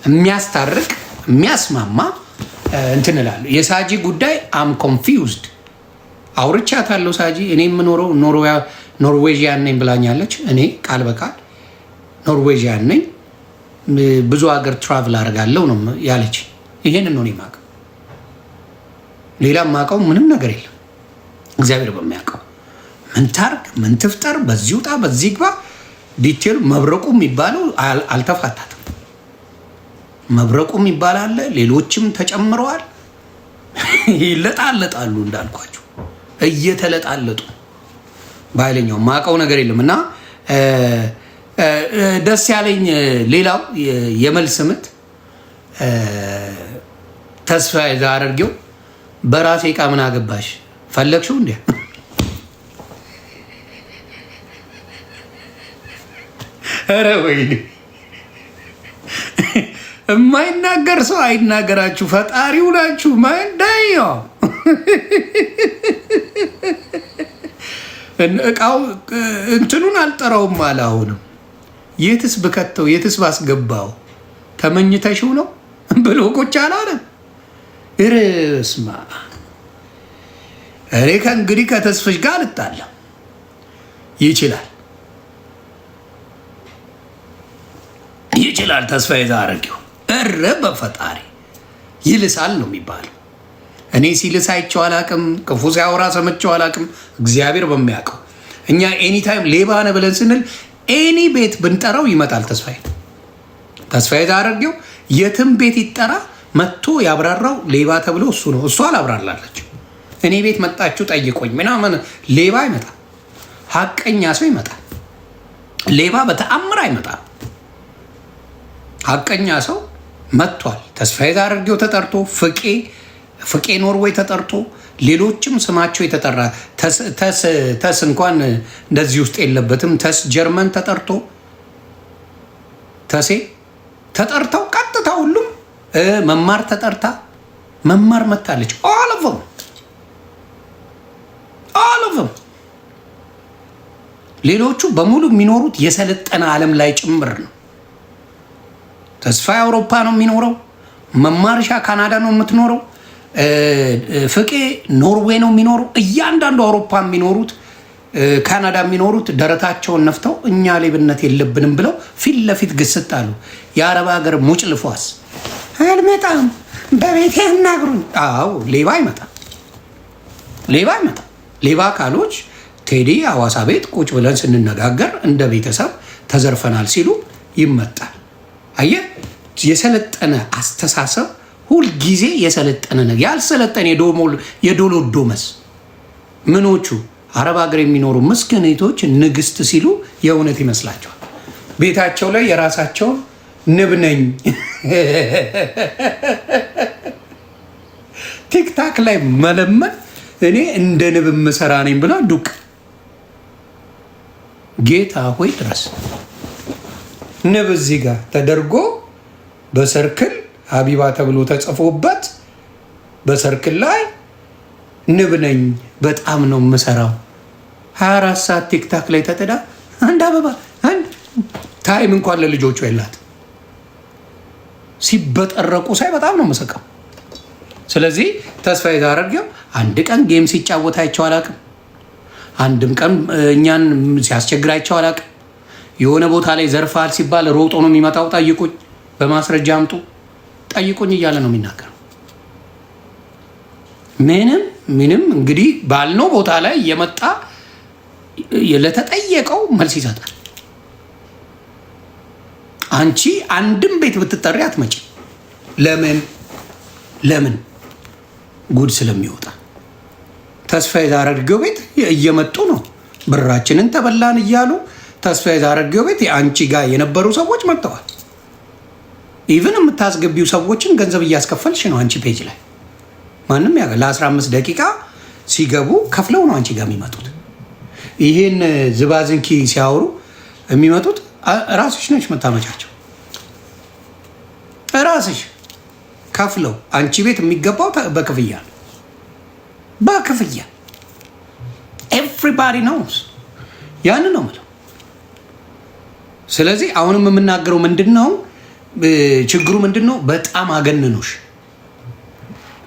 የሚያስታርቅ የሚያስማማ እንትን እላለሁ። የሳጂ ጉዳይ አም ኮንፊውዝድ። አውርቻታለሁ። ሳጂ እኔ የምኖረው ኖርዌዥያን ነኝ ብላኛለች። እኔ ቃል በቃል ኖርዌዥያን ነኝ፣ ብዙ ሀገር ትራቭል አደርጋለሁ ነው ያለች። ይሄን ነው የማውቀው። ሌላ የማውቀው ምንም ነገር የለም። እግዚአብሔር በሚያውቀው ምን ታርግ ምን ትፍጠር፣ በዚህ ውጣ በዚህ ግባ ዲቴል። መብረቁ የሚባለው አልተፋታትም። መብረቁ የሚባል አለ፣ ሌሎችም ተጨምረዋል። ይለጣለጣሉ እንዳልኳቸው እየተለጣለጡ በኃይለኛው ማውቀው ነገር የለም። እና ደስ ያለኝ ሌላው የመልስ ምት ተስፋ አድርጌው በራሴ ዕቃ ምን አገባሽ ፈለግሽው እንዴ? ኧረ ወይኔ የማይናገር ሰው አይናገራችሁ። ፈጣሪው ናችሁ ማንዳየው እቃው እንትኑን አልጠራውም አለ። አሁንም የትስ ብከተው የትስ ባስገባው ተመኝተሽው ነው ብሎ ቁጭ አላለም። እርስማ እኔ ከእንግዲህ ከተስፍሽ ጋር ልጣለም ይችላል ተስፋ የዛረጊው እረ በፈጣሪ ይልሳል ነው የሚባለው። እኔ ሲልስ አይቼው አላቅም፣ ክፉ ሲያወራ ሰምቼው አላቅም። እግዚአብሔር በሚያውቀው እኛ ኤኒታይም ሌባ ነህ ብለን ስንል ኤኒ ቤት ብንጠራው ይመጣል። ተስፋዬ ዛረጊው የትም ቤት ይጠራ መጥቶ ያብራራው ሌባ ተብሎ እሱ ነው። እሱ አላብራራላችሁ። እኔ ቤት መጣችሁ ጠይቆኝ ምናምን ሌባ ይመጣል። ሀቀኛ ሰው ይመጣል። ሌባ በተአምር አይመጣም። ሀቀኛ ሰው መጥቷል። ተስፋዬ ዛረጊው ተጠርቶ ፍቄ ኖርዌይ ተጠርቶ ሌሎችም ስማቸው የተጠራ ተስ እንኳን እንደዚህ ውስጥ የለበትም። ተስ ጀርመን ተጠርቶ ተሴ ተጠርተው ቀጥታ ሁሉም መማር ተጠርታ መማር መታለች። ኦልቭም ሌሎቹ በሙሉ የሚኖሩት የሰለጠነ ዓለም ላይ ጭምር ነው። ተስፋ አውሮፓ ነው የሚኖረው። መማርሻ ካናዳ ነው የምትኖረው። ፍቄ ኖርዌይ ነው የሚኖረው። እያንዳንዱ አውሮፓ የሚኖሩት ካናዳ የሚኖሩት ደረታቸውን ነፍተው እኛ ሌብነት የለብንም ብለው ፊት ለፊት ግስጥ አሉ። የአረብ ሀገር ሙጭ ልፏስ አልመጣም በቤቴ ያናግሩኝ። አዎ ሌባ አይመጣም፣ ሌባ አይመጣም። ሌባ ካሎች ቴዲ ሐዋሳ ቤት ቁጭ ብለን ስንነጋገር እንደ ቤተሰብ ተዘርፈናል ሲሉ ይመጣል። አየህ፣ የሰለጠነ አስተሳሰብ ሁልጊዜ የሰለጠነ ነገር። ያልሰለጠነ የዶሎዶመስ ምኖቹ አረብ ሀገር የሚኖሩ ምስኪኖች ንግስት ሲሉ የእውነት ይመስላቸዋል። ቤታቸው ላይ የራሳቸውን ንብ ነኝ ቲክታክ ላይ መለመን እኔ እንደ ንብ ምሰራ ነኝ ብላ ዱቅ ጌታ ሆይ ድረስ ንብ እዚህ ጋር ተደርጎ በሰርክል ሀቢባ ተብሎ ተጽፎበት በሰርክል ላይ ንብ ነኝ በጣም ነው የምሰራው። 24 ሰዓት ቲክታክ ላይ ተጥዳ አንድ አበባ ታይም እንኳን ለልጆቹ የላት። ሲበጠረቁ ሳይ በጣም ነው የምሰቀው። ስለዚህ ተስፋ የታረገው አንድ ቀን ጌም ሲጫወታቸው አላውቅም። አንድም ቀን እኛን ሲያስቸግራቸው አላውቅም። የሆነ ቦታ ላይ ዘርፋል ሲባል ሮጦ ነው የሚመጣው። ጠይቁኝ፣ በማስረጃ አምጡ፣ ጠይቁኝ እያለ ነው የሚናገረው። ምንም እንግዲህ ባልነው ቦታ ላይ እየመጣ ለተጠየቀው መልስ ይሰጣል። አንቺ አንድም ቤት ብትጠሪ አትመጪ። ለምን? ጉድ ስለሚወጣ። ተስፋ የታረገው ቤት እየመጡ ነው ብራችንን ተበላን እያሉ። ተስፋ የታረገው ቤት አንቺ ጋር የነበሩ ሰዎች መጥተዋል። ኢቭን የምታስገቢው ሰዎችን ገንዘብ እያስከፈልሽ ነው። አንቺ ፔጅ ላይ ማንም ለ15 ደቂቃ ሲገቡ ከፍለው ነው አንቺ ጋር የሚመጡት። ይሄን ዝባዝንኪ ሲያወሩ የሚመጡት ራስሽ ነች መታመቻቸው። ራስሽ ከፍለው አንቺ ቤት የሚገባው በክፍያ ነው። በክፍያ ኤቭሪባዲ ኖውስ። ያን ነው የምለው። ስለዚህ አሁንም የምናገረው ምንድን ነው ችግሩ ምንድን ነው? በጣም አገንኖሽ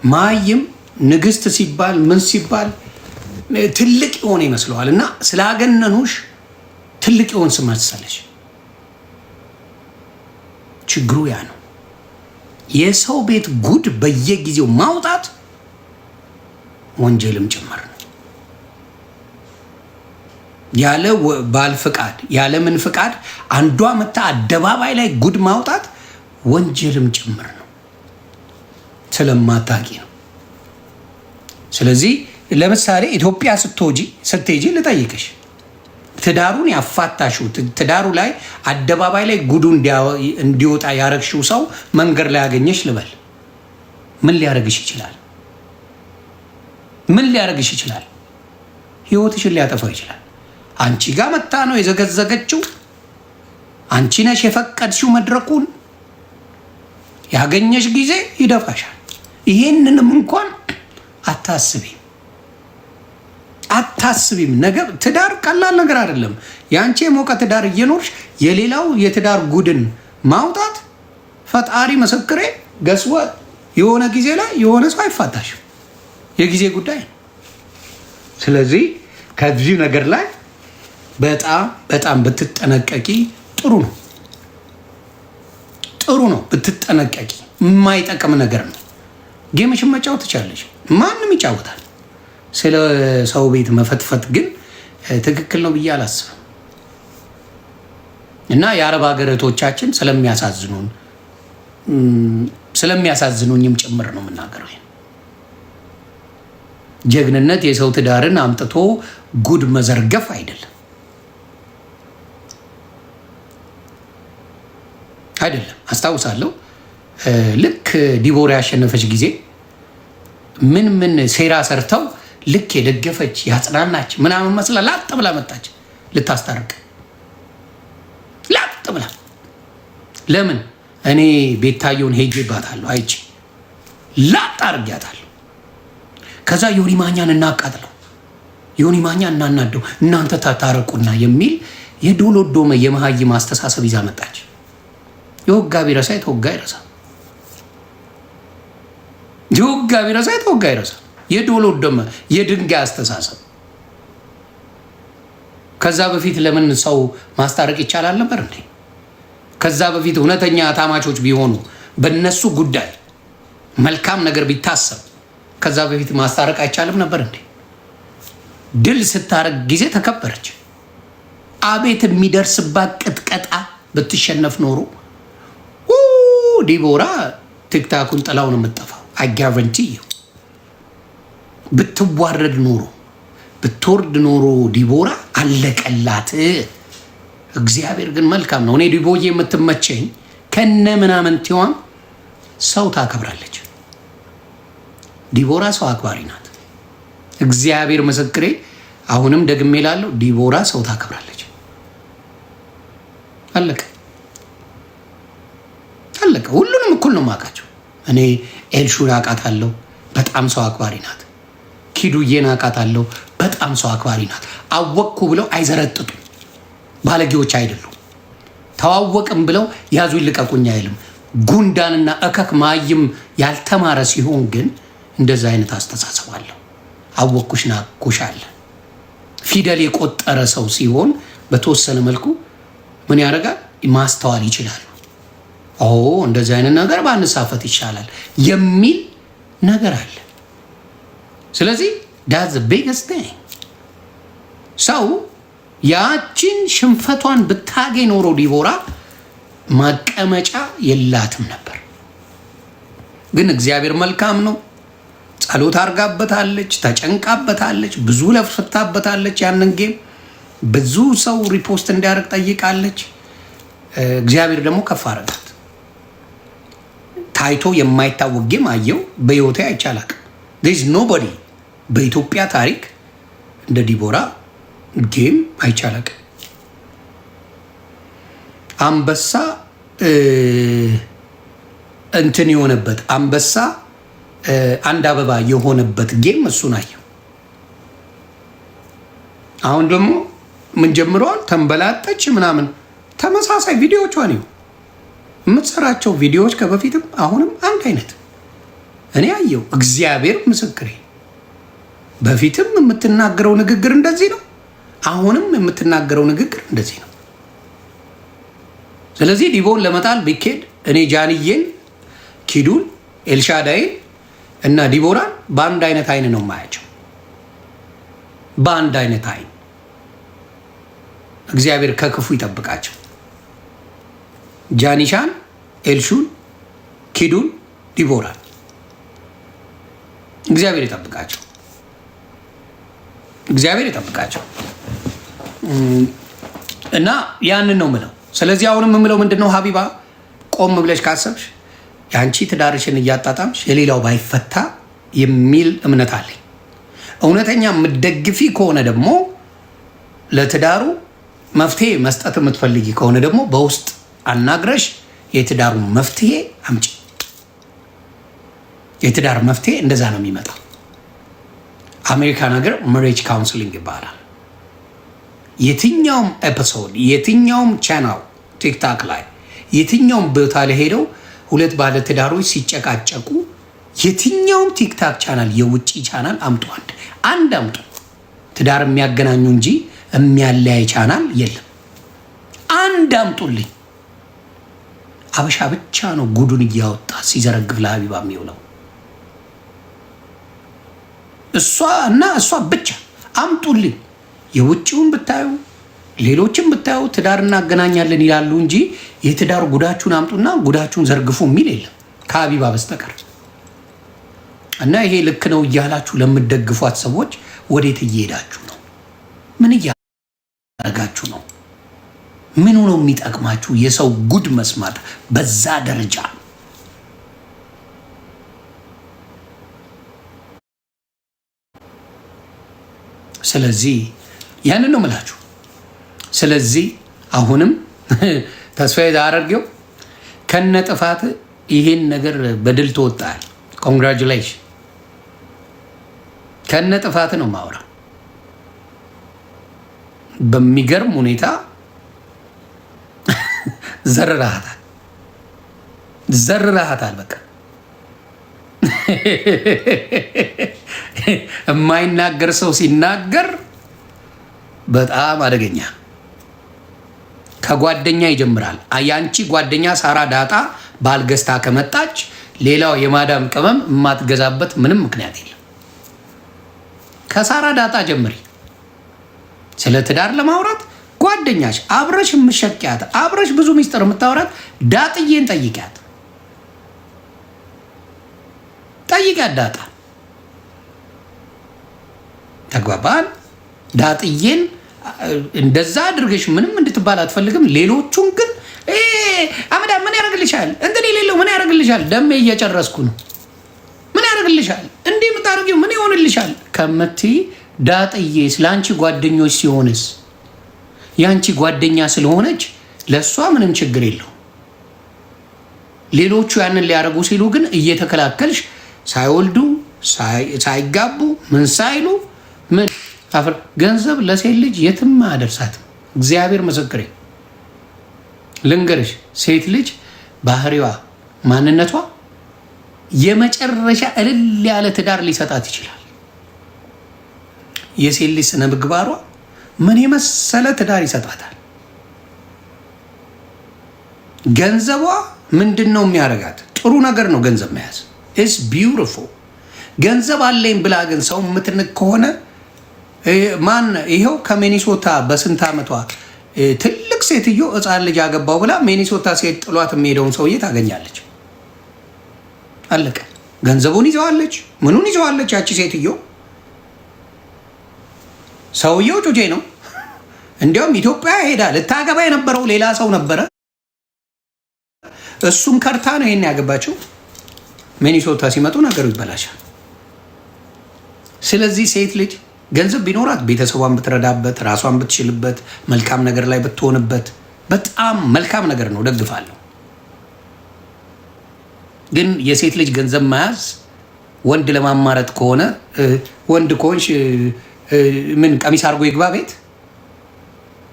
ማይም ንግስት ሲባል ምን ሲባል ትልቅ የሆነ ይመስለዋል። እና ስላገነኑሽ ትልቅ የሆን ስመሰለሽ። ችግሩ ያ ነው። የሰው ቤት ጉድ በየጊዜው ማውጣት ወንጀልም ጭምር ነው። ያለ ባል ፍቃድ ያለ ምን ፍቃድ አንዷ መታ አደባባይ ላይ ጉድ ማውጣት ወንጀልም ጭምር ነው። ስለማታቂ ነው። ስለዚህ ለምሳሌ ኢትዮጵያ ስትሄጂ ልጠይቅሽ፣ ትዳሩን ያፋታሽው ትዳሩ ላይ አደባባይ ላይ ጉዱ እንዲወጣ ያረግሽው ሰው መንገድ ላይ ያገኘሽ ልበል፣ ምን ሊያረግሽ ይችላል? ምን ሊያረግሽ ይችላል? ህይወትሽን ሊያጠፋው ይችላል። አንቺ ጋር መታ ነው የዘገዘገችው። አንቺ ነሽ የፈቀድሽው መድረኩን። ያገኘሽ ጊዜ ይደፋሻል። ይሄንንም እንኳን አታስቢም። ነገር ትዳር ቀላል ነገር አይደለም። የአንቺ የሞቀ ትዳር እየኖርሽ የሌላው የትዳር ጉድን ማውጣት ፈጣሪ ምስክሬ ገስወ የሆነ ጊዜ ላይ የሆነ ሰው አይፋታሽም። የጊዜ ጉዳይ ነው። ስለዚህ ከዚህ ነገር ላይ በጣም ብትጠነቀቂ ጥሩ ነው። ብትጠነቀቂ የማይጠቅም ነገር ነው። ጌምሽን መጫወት ትቻለሽ፣ ማንም ይጫወታል። ስለ ሰው ቤት መፈትፈት ግን ትክክል ነው ብዬ አላስብም። እና የአረብ ሀገር እህቶቻችን ስለሚያሳዝኑኝም ጭምር ነው የምናገረው። ጀግንነት የሰው ትዳርን አምጥቶ ጉድ መዘርገፍ አይደለም። አስታውሳለሁ ልክ ዲቦራ ያሸነፈች ጊዜ ምን ሴራ ሰርተው ልክ የደገፈች ያጽናናች ምናምን መስላ ላጥ ብላ መጣች ልታስታርቅ። ላጥ ብላ ለምን? እኔ ቤታየውን ሄጄባታለሁ፣ አይቼ ላጥ አድርጊያታለሁ። ከዛ ዮኒ ማኛን እናቃጥለው፣ ዮኒ ማኛን እናናደው፣ እናንተ ታታረቁና የሚል የዶሎዶመ የመሀይም አስተሳሰብ ይዛ መጣች። የወጋ ቢረሳ የተወጋ ይረሳ። የወጋ ቢረሳ የተወጋ ይረሳ። የዶሎዶመ የድንጋይ አስተሳሰብ ከዛ በፊት ለምን ሰው ማስታረቅ ይቻላል ነበር እንዴ? ከዛ በፊት እውነተኛ ታማቾች ቢሆኑ በነሱ ጉዳይ መልካም ነገር ቢታሰብ ከዛ በፊት ማስታረቅ አይቻልም ነበር እንዴ? ድል ስታረግ ጊዜ ተከበረች። አቤት የሚደርስባት ቅጥቀጣ! ብትሸነፍ ኖሮ ዲቦራ ቲክታኩን ጥላው ነው የምጠፋው። አይ ጋራንቲ ዩ። ብትዋረድ ኖሮ ብትወርድ ኖሮ ዲቦራ አለቀላት። እግዚአብሔር ግን መልካም ነው። እኔ ዲቦዬ የምትመቸኝ ከነ ምናምንቴዋም ሰው ታከብራለች። ዲቦራ ሰው አክባሪ ናት። እግዚአብሔር ምስክሬ፣ አሁንም ደግሜ እላለሁ፣ ዲቦራ ሰው ታከብራለች። አለቀ አለቀ። ሁሉንም እኩል ነው የማውቃቸው። እኔ ኤልሹን አውቃታለሁ፣ በጣም ሰው አክባሪ ናት። ኪዱዬን አውቃታለሁ፣ በጣም ሰው አክባሪ ናት። አወቅኩ ብለው አይዘረጥጡም፣ ባለጌዎች አይደሉም። ተዋወቅም ብለው ያዙ ይልቀቁኝ አይልም። ጉንዳንና እከክ ማይም ያልተማረ ሲሆን ግን እንደዛ አይነት አስተሳሰብ አለው። አወቅኩሽ ናኩሽ አለ። ፊደል የቆጠረ ሰው ሲሆን በተወሰነ መልኩ ምን ያደርጋል? ማስተዋል ይችላሉ። እንደዚህ አይነት ነገር ባንሳፈት ይሻላል የሚል ነገር አለ። ስለዚህ ዳዝ ቢግስት ቲንግ። ሰው ያችን ሽንፈቷን ብታገኝ ኖሮ ዲቦራ ማቀመጫ የላትም ነበር። ግን እግዚአብሔር መልካም ነው። ጸሎት አርጋበታለች፣ ተጨንቃበታለች፣ ብዙ ለፍታበታለች። ያንን ጌም ብዙ ሰው ሪፖስት እንዲያደርግ ጠይቃለች። እግዚአብሔር ደግሞ ከፍ አረጋት። ታይቶ የማይታወቅ ጌም አየው። በህይወቴ አይቻላቅ ዜዝ ኖቦዲ በኢትዮጵያ ታሪክ እንደ ዲቦራ ጌም አይቻላቅ። አንበሳ እንትን የሆነበት አንበሳ አንድ አበባ የሆነበት ጌም እሱን አየው። አሁን ደግሞ ምን ጀምረዋል? ተንበላጠች ምናምን ተመሳሳይ ቪዲዮቿን ነው የምትሰራቸው። ቪዲዮዎች ከበፊትም አሁንም አንድ አይነት እኔ አየው። እግዚአብሔር ምስክሬ፣ በፊትም የምትናገረው ንግግር እንደዚህ ነው፣ አሁንም የምትናገረው ንግግር እንደዚህ ነው። ስለዚህ ዲቦን ለመጣል ቢኬድ እኔ ጃንዬን፣ ኪዱን፣ ኤልሻዳይን እና ዲቦራን በአንድ አይነት አይን ነው የማያቸው። በአንድ አይነት አይን። እግዚአብሔር ከክፉ ይጠብቃቸው። ጃኒሻን፣ ኤልሹን፣ ኪዱን፣ ዲቦራን እግዚአብሔር ይጠብቃቸው። እግዚአብሔር ይጠብቃቸው እና ያንን ነው ምለው። ስለዚህ አሁንም የምለው ምንድነው? ሀቢባ ቆም ብለሽ ካሰብሽ የአንቺ ትዳርሽን እያጣጣምሽ የሌላው ባይፈታ የሚል እምነት አለኝ። እውነተኛ የምትደግፊ ከሆነ ደግሞ ለትዳሩ መፍትሄ መስጠት የምትፈልጊ ከሆነ ደግሞ በውስጥ አናግረሽ የትዳሩ መፍትሄ አምጪ። የትዳር መፍትሄ እንደዛ ነው የሚመጣው። አሜሪካን ሀገር ሜሬጅ ካውንስሊንግ ይባላል። የትኛውም ኤፒሶድ፣ የትኛውም ቻናል ቲክታክ ላይ፣ የትኛውም ቦታ ላይ ሄደው ሁለት ባለ ትዳሮች ሲጨቃጨቁ የትኛውም ቲክታክ ቻናል፣ የውጭ ቻናል አምጡ፣ አንድ አምጡ። ትዳር የሚያገናኙ እንጂ የሚያለያይ ቻናል የለም። አንድ አምጡልኝ። አበሻ ብቻ ነው ጉዱን እያወጣ ሲዘረግፍ ለሀቢባ የሚውለው። እሷ ብቻ አምጡልኝ። የውጭውን ብታዩ ሌሎችን ብታዩ ትዳር እናገናኛለን ይላሉ እንጂ የትዳር ጉዳችሁን አምጡና ጉዳችሁን ዘርግፉ የሚል የለም ከሀቢባ በስተቀር። እና ይሄ ልክ ነው እያላችሁ ለምትደግፏት ሰዎች ወዴት እየሄዳችሁ ነው? ምን እያደረጋችሁ ነው? ምኑ ነው የሚጠቅማችሁ? የሰው ጉድ መስማት በዛ ደረጃ። ስለዚህ ያንን ነው የምላችሁ። ስለዚህ አሁንም ተስፋዬ ዳረገው ከነ ጥፋት ይሄን ነገር በድል ተወጣል። ኮንግራቹሌሽን። ከነ ጥፋት ነው ማውራ። በሚገርም ሁኔታ ዘርራሃታል። በቃ የማይናገር ሰው ሲናገር በጣም አደገኛ። ከጓደኛ ይጀምራል። ያንቺ ጓደኛ ሳራ ዳጣ ባልገዝታ ከመጣች ሌላው የማዳም ቅመም የማትገዛበት ምንም ምክንያት የለም። ከሳራ ዳጣ ጀምሪ። ስለ ትዳር ለማውራት ጓደኛሽ አብረሽ የምሸቂያት አብረሽ ብዙ ሚስጥር የምታወራት ዳጥዬን ጠይቂያት። ዳጣ ተግባባን። ዳጥዬን እንደዛ አድርገሽ ምንም እንድትባል አትፈልግም። ሌሎቹን ግን አመዳ ምን ያደርግልሻል? እንትን የሌለው ምን ያደርግልሻል? ደሜ እየጨረስኩ ነው። ምን ያደርግልሻል? እንዲህ የምታደርጊው ምን ይሆንልሻል ከምትይ ዳጥዬ ስለአንቺ ጓደኞች ሲሆንስ የአንቺ ጓደኛ ስለሆነች ለእሷ ምንም ችግር የለው። ሌሎቹ ያንን ሊያደርጉ ሲሉ ግን እየተከላከልሽ ሳይወልዱ ሳይጋቡ ምን ሳይሉ ምን አፍር ገንዘብ ለሴት ልጅ የትም አደርሳትም። እግዚአብሔር ምስክሬ ልንገርሽ፣ ሴት ልጅ ባህሪዋ ማንነቷ የመጨረሻ እልል ያለ ትዳር ሊሰጣት ይችላል። የሴት ልጅ ስነ ምግባሯ ምን የመሰለ ትዳር ይሰጣታል። ገንዘቧ ምንድን ነው የሚያደርጋት? ጥሩ ነገር ነው ገንዘብ መያዝ ኢስ ቢዩቲፉል። ገንዘብ አለኝ ብላ ግን ሰው የምትንቅ ከሆነ ማን ይኸው ከሚኒሶታ በስንት ዓመቷ ትልቅ ሴትዮ ሕፃን ልጅ አገባው ብላ ሚኒሶታ ሴት ጥሏት የሚሄደውን ሰውዬ ታገኛለች። አለቀ። ገንዘቡን ይዘዋለች፣ ምኑን ይዘዋለች ያቺ ሴትዮ። ሰውየው ጩጬ ነው። እንዲያውም ኢትዮጵያ ሄዳ ልታገባ የነበረው ሌላ ሰው ነበረ። እሱም ከርታ ነው ይሄን ያገባችው። ሚኒሶታ ሲመጡ ነገሩ ይበላሻል። ስለዚህ ሴት ልጅ ገንዘብ ቢኖራት ቤተሰቧን ብትረዳበት፣ ራሷን ብትችልበት፣ መልካም ነገር ላይ ብትሆንበት በጣም መልካም ነገር ነው፣ ደግፋለሁ። ግን የሴት ልጅ ገንዘብ መያዝ ወንድ ለማማረጥ ከሆነ ወንድ ከሆንሽ ምን ቀሚስ አድርጎ ይግባ ቤት?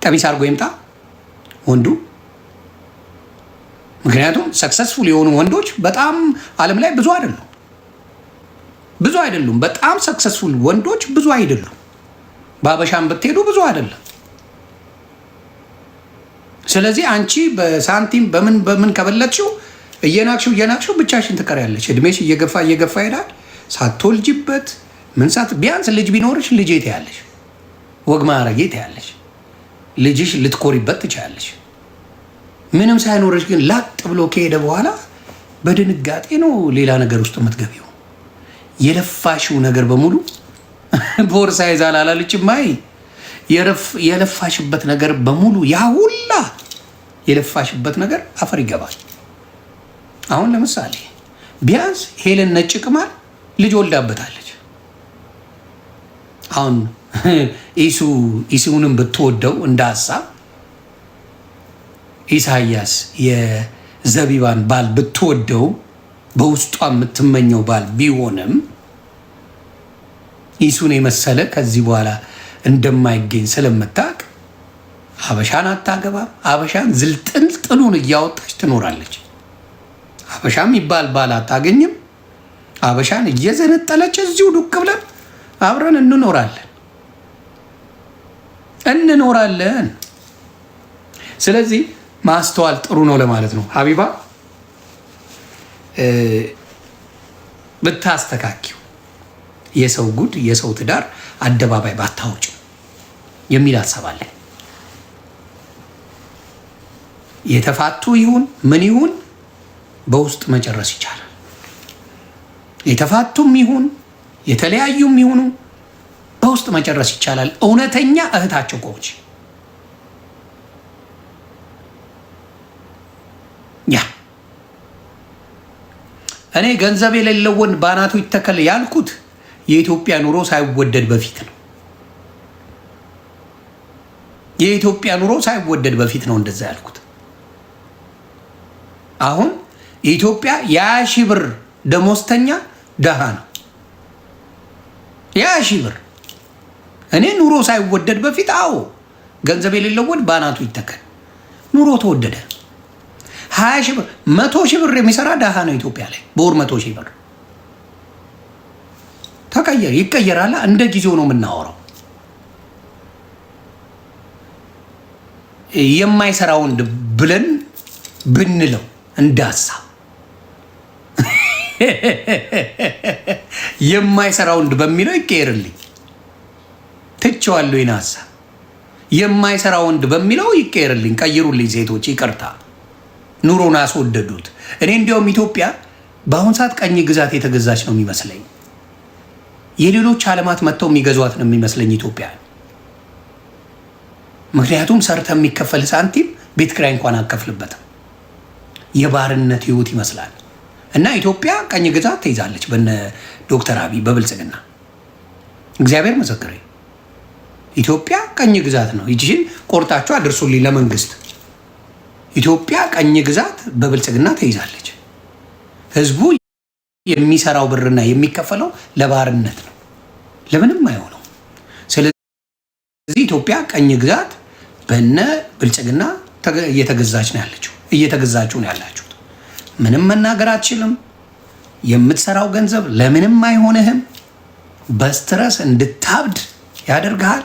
ቀሚስ አድርጎ ይምጣ ወንዱ። ምክንያቱም ሰክሰስፉል የሆኑ ወንዶች በጣም ዓለም ላይ ብዙ አይደሉም። በጣም ሰክሰስፉል ወንዶች ብዙ አይደሉም። በአበሻም ብትሄዱ ብዙ አይደለም። ስለዚህ አንቺ በሳንቲም በምን ከበለጥሽው እየናቅሽው ብቻሽን ትቀሪያለሽ። እድሜሽ እየገፋ ይሄዳል። ሳትወልጂበት ምን ቢያንስ ልጅ ቢኖርሽ ልጄ ትያለሽ፣ ወግ ማዕረጌ ትያለሽ፣ ልጅሽ ልትኮሪበት ትችያለሽ። ምንም ሳይኖርሽ ግን ላጥ ብሎ ከሄደ በኋላ በድንጋጤ ነው ሌላ ነገር ውስጥ የምትገቢው። የለፋሽው ነገር በሙሉ ቦርሳ ይዛል አላለችም? አይ የለፋሽበት ነገር በሙሉ ያ ሁላ የለፋሽበት ነገር አፈር ይገባል። አሁን ለምሳሌ ቢያንስ ሄለን ነጭ ቅማል ልጅ ወልዳበታለች። አሁን ኢሱንም ብትወደው እንደ ሀሳብ ኢሳያስ የዘቢባን ባል ብትወደው በውስጧ የምትመኘው ባል ቢሆንም ኢሱን የመሰለ ከዚህ በኋላ እንደማይገኝ ስለምታውቅ ሀበሻን አታገባም። ሀበሻን ዝልጥልጥሉን እያወጣች ትኖራለች። ሀበሻ የሚባል ባል አታገኝም። ሀበሻን እየዘነጠለች እዚሁ ዱቅ ብለን አብረን እንኖራለን። ስለዚህ ማስተዋል ጥሩ ነው ለማለት ነው። ሀቢባ ብታስተካኪው የሰው ጉድ የሰው ትዳር አደባባይ ባታወጭ የሚል ሀሳብ አለ። የተፋቱ ይሁን ምን ይሁን በውስጥ መጨረስ ይቻላል። የተፋቱም ይሁን የተለያዩም ይሁኑ በውስጥ መጨረስ ይቻላል። እውነተኛ እህታቸው ከሆነች ያ እኔ ገንዘብ የሌለው ወንድ ባናቱ ይተከል ያልኩት የኢትዮጵያ ኑሮ ሳይወደድ በፊት ነው። የኢትዮጵያ ኑሮ ሳይወደድ በፊት ነው እንደዛ ያልኩት። አሁን የኢትዮጵያ የ20,000 ብር ደሞዝተኛ ደሃ ነው። የ20,000 ብር እኔ ኑሮ ሳይወደድ በፊት ገንዘብ የሌለው ወንድ ባናቱ ይተከል። ኑሮ ተወደደ። 20,000 ብር 100,000 ብር የሚሰራ ደሃ ነው ኢትዮጵያ ላይ በወር 100,000 ብር ይቀየራል። እንደ ጊዜው ነው የምናወራው። የማይሰራ ወንድ ብለን ብንለው እንዳሳ የማይሰራ ወንድ በሚለው ይቀየርልኝ። ትቼዋለሁ ይሄን ሀሳብ። የማይሰራ ወንድ በሚለው ይቀየርልኝ። ቀይሩልኝ ሴቶች፣ ይቅርታ። ኑሮን አስወደዱት። እኔ እንዲያውም ኢትዮጵያ በአሁን ሰዓት ቀኝ ግዛት የተገዛች ነው የሚመስለኝ። የሌሎች ዓለማት መጥተው የሚገዟት ነው የሚመስለኝ ኢትዮጵያ። ምክንያቱም ሰርተ የሚከፈል ሳንቲም ቤት ኪራይ እንኳን አከፍልበትም። የባርነት ህይወት ይመስላል። እና ኢትዮጵያ ቀኝ ግዛት ትይዛለች በነ ዶክተር አብይ በብልጽግና። እግዚአብሔር መሰክሬ ኢትዮጵያ ቀኝ ግዛት ነው። ይችን ቆርጣችሁ አድርሱልኝ ለመንግስት። ኢትዮጵያ ቀኝ ግዛት በብልጽግና ትይዛለች። ህዝቡ የሚሰራው ብርና የሚከፈለው ለባርነት ነው፣ ለምንም አይሆነው። ስለዚህ ኢትዮጵያ ቀኝ ግዛት በነ ብልጽግና እየተገዛች ነው ያለችው፣ እየተገዛችሁ ነው ያላችሁት። ምንም መናገር አትችልም። የምትሰራው ገንዘብ ለምንም አይሆንህም። በስትረስ እንድታብድ ያደርግሃል።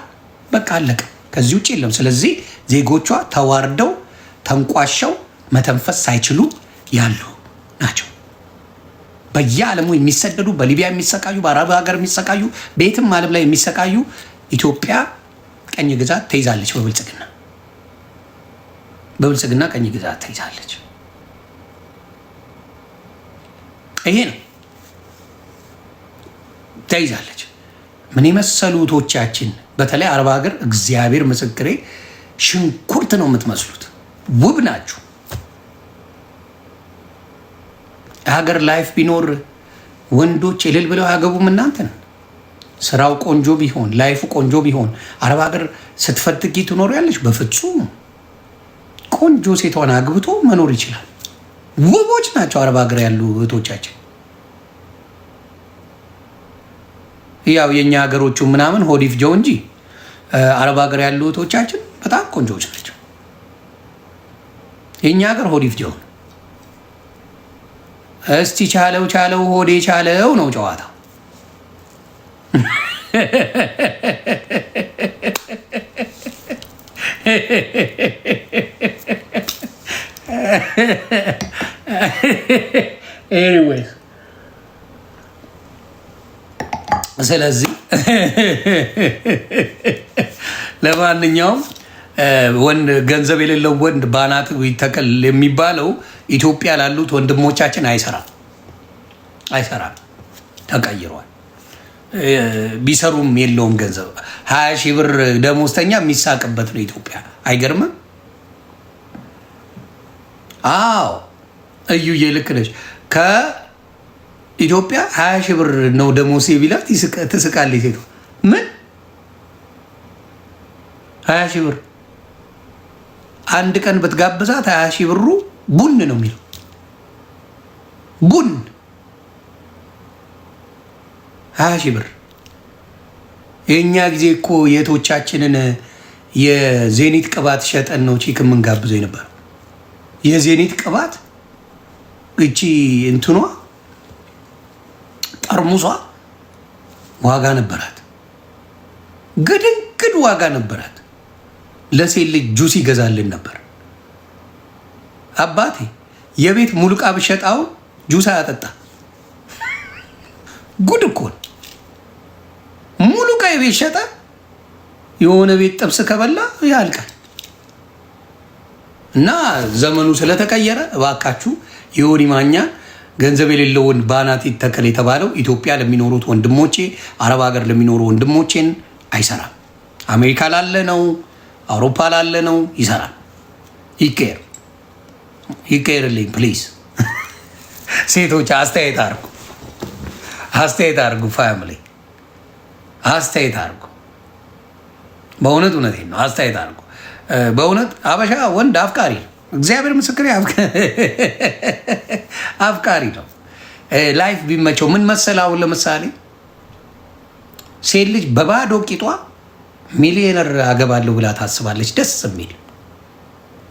በቃ አለቀ። ከዚህ ውጭ የለም። ስለዚህ ዜጎቿ ተዋርደው ተንቋሸው መተንፈስ ሳይችሉ ያሉ ናቸው። በየዓለሙ የሚሰደዱ፣ በሊቢያ የሚሰቃዩ፣ በአረብ ሀገር የሚሰቃዩ፣ በየትም ዓለም ላይ የሚሰቃዩ ኢትዮጵያ ቀኝ ግዛት ተይዛለች። በብልጽግና ቀኝ ግዛት ተይዛለች። ይሄ ነው ተይዛለች። ምን የመሰሉ እህቶቻችን በተለይ አረብ ሀገር እግዚአብሔር ምስክሬ ሽንኩርት ነው የምትመስሉት። ውብ ናችሁ። ሀገር ላይፍ ቢኖር ወንዶች እልል ብለው አያገቡም እናንተን። ስራው ቆንጆ ቢሆን ላይፉ ቆንጆ ቢሆን አረብ ሀገር ስትፈትጊ ትኖሪያለች? በፍጹም። ቆንጆ ሴቷን አግብቶ መኖር ይችላል። ውቦች ናቸው አረብ ሀገር ያሉ እህቶቻችን። ያው የኛ ሀገሮቹ ምናምን ሆዲፍ ጆ እንጂ አረብ ሀገር ያሉ እህቶቻችን በጣም ቆንጆዎች ናቸው። የኛ ሀገር ሆዲፍ ጆ። እስቲ ቻለው ቻለው ሆዴ ቻለው ነው ጨዋታ። ኤኒዌይስ ስለዚህ ለማንኛውም ወንድ ገንዘብ የሌለው ወንድ ባናት ይተከል የሚባለው ኢትዮጵያ ላሉት ወንድሞቻችን አይሰራም፣ ተቀይሯል። ቢሰሩም የለውም ገንዘብ። 20 ሺህ ብር ደሞዝተኛ የሚሳቅበት ነው ኢትዮጵያ። አይገርምም? አዎ እዩዬ ልክ ነች። ከኢትዮጵያ 20 ሺህ ብር ነው ደሞዝ ቢላት ትስቃለች ሴቷ። ምን 20 ሺህ ብር አንድ ቀን ብትጋብዛት 20 ሺህ ብሩ ቡን ነው የሚለው። ቡን 20 ሺህ ብር። የእኛ ጊዜ እኮ የቶቻችንን የዜኒት ቅባት ሸጠን ነው ቺክ የምንጋብዘው የነበረው። የዜኒት ቅባት እቺ እንትኗ ጠርሙሷ ዋጋ ነበራት፣ ግድንግድ ዋጋ ነበራት። ለሴት ልጅ ጁስ ይገዛልን ነበር አባቴ። የቤት ሙሉ ዕቃ ብሸጣውን ጁስ አያጠጣ። ጉድ እኮ ሙሉ ዕቃ የቤት ሸጠ። የሆነ ቤት ጥብስ ከበላ ያልቃል። እና ዘመኑ ስለተቀየረ እባካችሁ የዮኒ ማኛ ገንዘብ የሌለውን ባናት ይተከል የተባለው ኢትዮጵያ ለሚኖሩት ወንድሞቼ፣ አረብ ሀገር ለሚኖሩ ወንድሞቼን አይሰራም። አሜሪካ ላለ ነው፣ አውሮፓ ላለ ነው ይሰራል። ይቀየርልኝ ፕሊዝ። ሴቶች አስተያየት አድርጉ፣ ፋሚሊ አስተያየት አድርጉ። በእውነት እውነቴን ነው፣ አስተያየት አድርጉ። በእውነት አበሻ ወንድ አፍቃሪ ነው። እግዚአብሔር ምስክሬ አፍቃሪ ነው። ላይፍ ቢመቸው ምን መሰለህ፣ አሁን ለምሳሌ ሴት ልጅ በባዶ ቂጧ ሚሊዮነር አገባለሁ ብላ ታስባለች። ደስ የሚል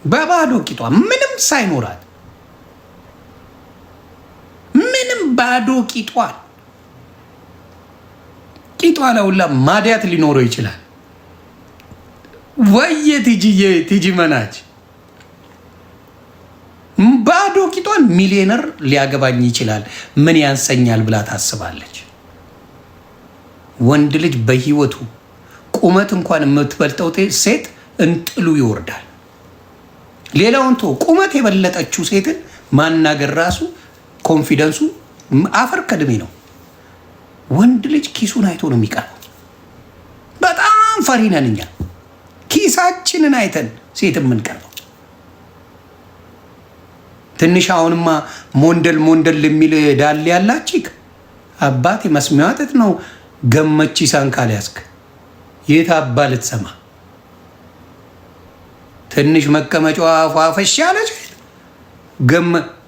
በባዶ ቂጧ ምንም ሳይኖራት ምንም ባዶ ቂጧ ላይ ሁላ ማዲያት ሊኖረው ይችላል። ወየ ቲጂ መናች ባዶ ቂጧን ሚሊዮነር ሊያገባኝ ይችላል ምን ያንሰኛል ብላ ታስባለች። ወንድ ልጅ በህይወቱ ቁመት እንኳን የምትበልጠው ሴት እንጥሉ ይወርዳል። ሌላውን ቶ ቁመት የበለጠችው ሴትን ማናገር ራሱ ኮንፊደንሱ አፈር ከድሜ ነው። ወንድ ልጅ ኪሱን አይቶ ነው የሚቀርበው። በጣም ፈሪ ነን እኛ፣ ኪሳችንን አይተን ሴት የምንቀርበው። ትንሽ አሁንማ ሞንደል የሚል ዳሌ ያላችክ አባቴ መስሚያዋጥት ነው። ገመቺሳን ካልያዝክ የት አባ ልትሰማ? ትንሽ መቀመጫዋ ፏፈሽ ያለች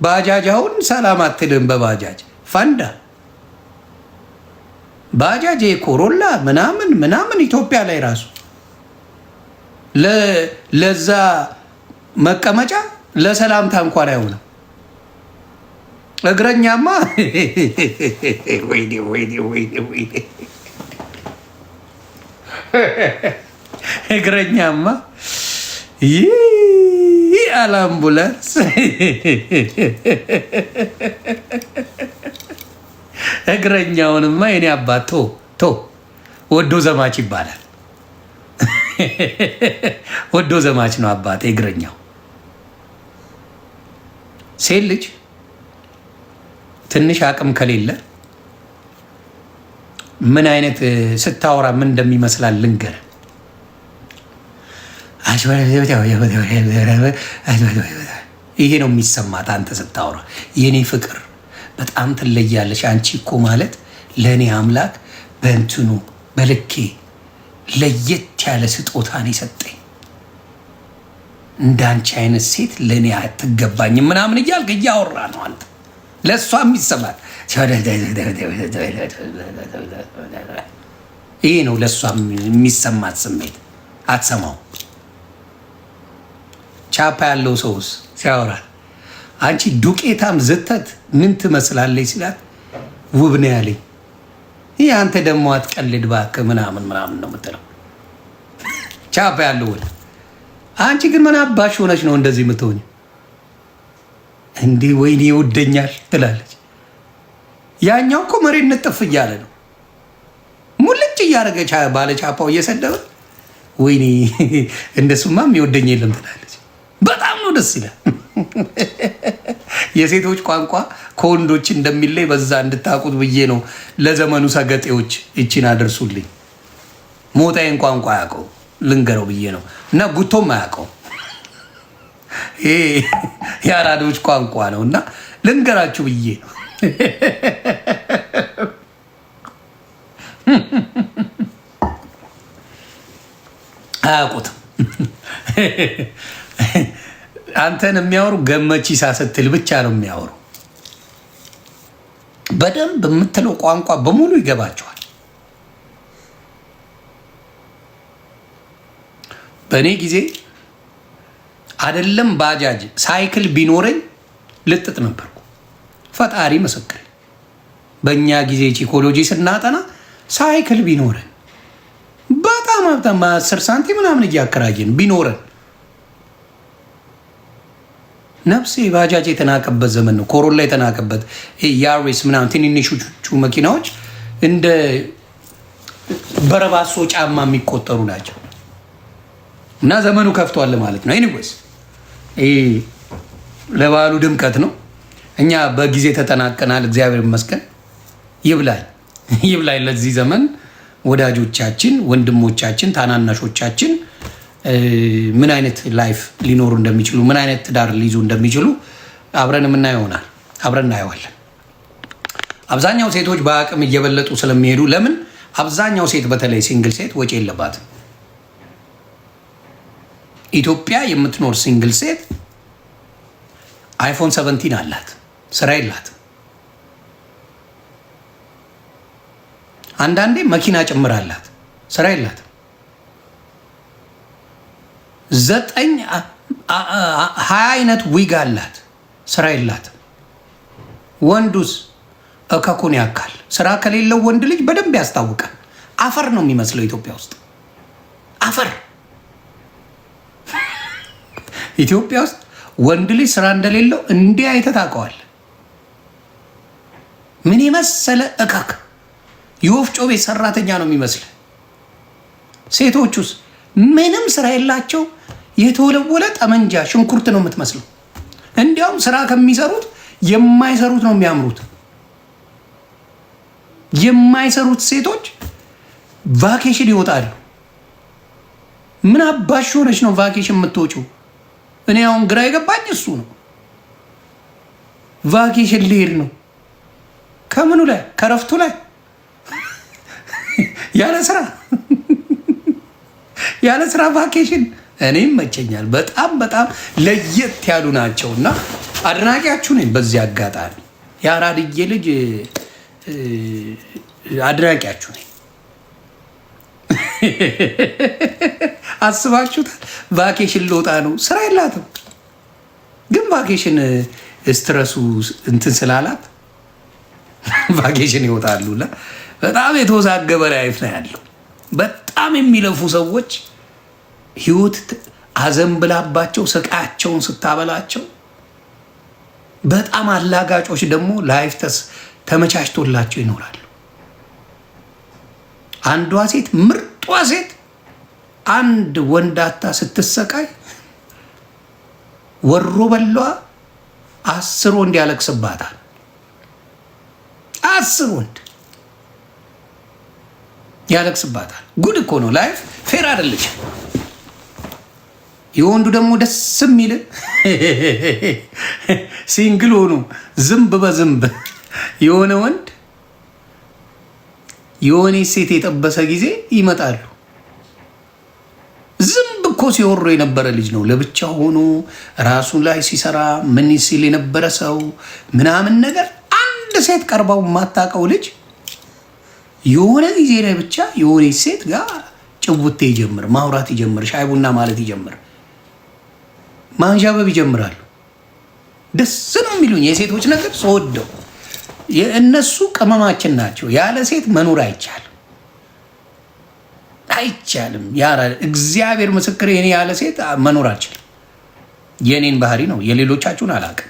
ባጃጅ አሁን ሰላም አትልም። በባጃጅ ፈንዳ ባጃጅ ኮሮላ ምናምን ኢትዮጵያ ላይ ራሱ ለዛ መቀመጫ ለሰላምታ እንኳን አይሆንም። እግረኛማ ወይኔ እግረኛማ ይህ አላምቡላንስ እግረኛውንማ የኔ አባት ቶ ወዶ ዘማች ይባላል። ወዶ ዘማች ነው አባት እግረኛው። ሴት ልጅ ትንሽ አቅም ከሌለ ምን አይነት ስታወራ ምን እንደሚመስላል ልንገር። ይሄ ነው የሚሰማት አንተ ስታወራ። የኔ ፍቅር በጣም ትለያለሽ። አንቺ እኮ ማለት ለእኔ አምላክ በእንትኑ በልኬ ለየት ያለ ስጦታን የሰጠኝ፣ እንዳንቺ አይነት ሴት ለእኔ አትገባኝም ምናምን እያልክ እያወራ ነው አንተ። ለእሷ የሚሰማት ይሄ ነው። ለእሷ የሚሰማት ስሜት አትሰማው። ቻፓ ያለው ሰውስ ሲያወራል አንቺ ዱቄታም ዝተት ምን ትመስላለች ሲላት ውብ ነው ያለኝ። ይህ አንተ ደግሞ አትቀልድ እባክህ ምናምን ነው የምትለው። ቻፓ ያለው አንቺ ግን ምን አባሽ ሆነች ነው እንደዚህ የምትሆኝ? እንዲህ ወይኔ ይወደኛል ትላለች። ያኛው እኮ መሬት ነጥፍ እያለ ነው ሙልጭ እያደረገ ባለ ቻፓው እየሰደበ ወይኔ እንደሱማ የሚወደኝ የለም ትላለች። በጣም ነው ደስ ይላል። የሴቶች ቋንቋ ከወንዶች እንደሚለይ በዛ እንድታቁት ብዬ ነው። ለዘመኑ ሰገጤዎች እቺን አደርሱልኝ። ሞጣዬን ቋንቋ አያውቀው ልንገረው ብዬ ነው። እና ጉቶም አያውቀው ይሄ የአራዶች ቋንቋ ነው እና ልንገራችሁ ብዬ ነው። አያውቁትም። አንተን የሚያወሩ ገመቺሳ ስትል ብቻ ነው የሚያወሩ። በደንብ የምትለው ቋንቋ በሙሉ ይገባቸዋል። በእኔ ጊዜ አይደለም ባጃጅ ሳይክል ቢኖረኝ ልጥጥ ነበርኩ። ፈጣሪ ምስክር። በእኛ ጊዜ ቺኮሎጂ ስናጠና ሳይክል ቢኖረን በጣም 10 ሳንቲም ምናምን እያከራየን ቢኖረን ነፍሴ ባጃጅ የተናቀበት ዘመን ነው። ኮሮላ የተናቀበት ያሪስ ምናምን ትንንሾቹ መኪናዎች እንደ በረባሶ ጫማ የሚቆጠሩ ናቸው። እና ዘመኑ ከፍቷል ማለት ነው። ኤኒዌይስ ለበዓሉ ድምቀት ነው። እኛ በጊዜ ተጠናቀናል። እግዚአብሔር ይመስገን። ይብላኝ ለዚህ ዘመን ወዳጆቻችን፣ ወንድሞቻችን፣ ታናናሾቻችን ምን አይነት ላይፍ ሊኖሩ እንደሚችሉ፣ ምን አይነት ትዳር ሊይዙ እንደሚችሉ አብረን የምናየው ይሆናል። አብረን እናየዋለን። አብዛኛው ሴቶች በአቅም እየበለጡ ስለሚሄዱ ለምን አብዛኛው ሴት በተለይ ሲንግል ሴት ወጪ የለባትም። ኢትዮጵያ የምትኖር ሲንግል ሴት አይፎን 17 አላት፣ ስራ የላትም። አንዳንዴ መኪና ጭምር አላት፣ ስራ የላትም። 20 አይነት ዊግ አላት፣ ስራ የላትም። ወንዱስ እከኩን ያካል። ስራ ከሌለው ወንድ ልጅ በደንብ ያስታውቃል። አፈር ነው የሚመስለው ኢትዮጵያ ውስጥ አፈር። ኢትዮጵያ ውስጥ ወንድ ልጅ ስራ እንደሌለው እንዲህ አይተህ ታውቀዋለህ? ምን የመሰለ እካክ የወፍጮ ቤት ሰራተኛ ነው የሚመስል። ሴቶቹስ ምንም ስራ የላቸው፣ የተወለወለ ጠመንጃ ሽንኩርት ነው የምትመስለው። እንዲያውም ስራ ከሚሰሩት የማይሰሩት ነው የሚያምሩት። የማይሰሩት ሴቶች ቫኬሽን ይወጣሉ። ምን አባሽ ሆነች ነው ቫኬሽን የምትወጪው? እኔ አሁን ግራ የገባኝ እሱ ነው። ቫኬሽን ልሄድ ነው ከምኑ ላይ? ከረፍቱ ላይ ያለ ስራ ቫኬሽን። እኔም መቸኛል። በጣም ለየት ያሉ ናቸው እና አድናቂያችሁ ነኝ። በዚህ አጋጣሚ የአራድዬ ልጅ አድናቂያችሁ ነኝ። አስባችሁታል? ቫኬሽን ልወጣ ነው፣ ስራ የላትም ግን ቫኬሽን ስትረሱ እንትን ስላላት ቫኬሽን ይወጣሉ። በጣም የተወዛገበ ላይፍ ነው ያለው። በጣም የሚለፉ ሰዎች ህይወት አዘንብላባቸው ስቃያቸውን ስታበላቸው፣ በጣም አላጋጮች ደግሞ ላይፍ ተመቻችቶላቸው ይኖራሉ። አንዷ ሴት ምርጧ ሴት አንድ ወንዳታ ስትሰቃይ ወሮ በሏ 10 ወንድ ያለቅስባታል። 10 ወንድ ያለቅስባታል። ጉድ እኮ ነው ላይፍ። ፌር አይደለች። የወንዱ ደግሞ ደስ የሚል ሲንግል ሆኖ ዝንብ በዝንብ የሆነ ወንድ የሆነ ሴት የጠበሰ ጊዜ ይመጣሉ። ዝንብ እኮ ሲወሮ የነበረ ልጅ ነው ለብቻ ሆኖ ራሱ ላይ ሲሰራ ምን ሲል የነበረ ሰው ምናምን ነገር አንድ ሴት ቀርባው የማታውቀው ልጅ የሆነ ጊዜ ላይ ብቻ የሆነ ሴት ጋር ጭውቴ ይጀምር፣ ማውራት ይጀምር፣ ሻይ ቡና ማለት ይጀምር፣ ማንዣበብ ይጀምራሉ። ደስ ነው የሚሉኝ የሴቶች ነገር ስወደው። የእነሱ ቅመማችን ናቸው። ያለ ሴት መኖር አይቻልም። እግዚአብሔር ምስክር፣ የኔ ያለ ሴት መኖር አልችልም። የኔን ባህሪ ነው፣ የሌሎቻችሁን አላውቅም።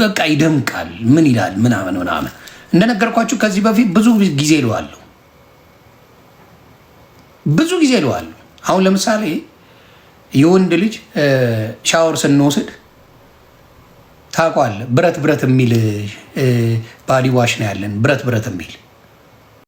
በቃ ይደምቃል፣ ምን ይላል ምናምን። እንደነገርኳችሁ ከዚህ በፊት ብዙ ጊዜ እለዋለሁ። አሁን ለምሳሌ የወንድ ልጅ ሻወር ስንወስድ ታውቀዋለህ፣ ብረት የሚል ባዲ ዋሽ ነው ያለን፣ ብረት የሚል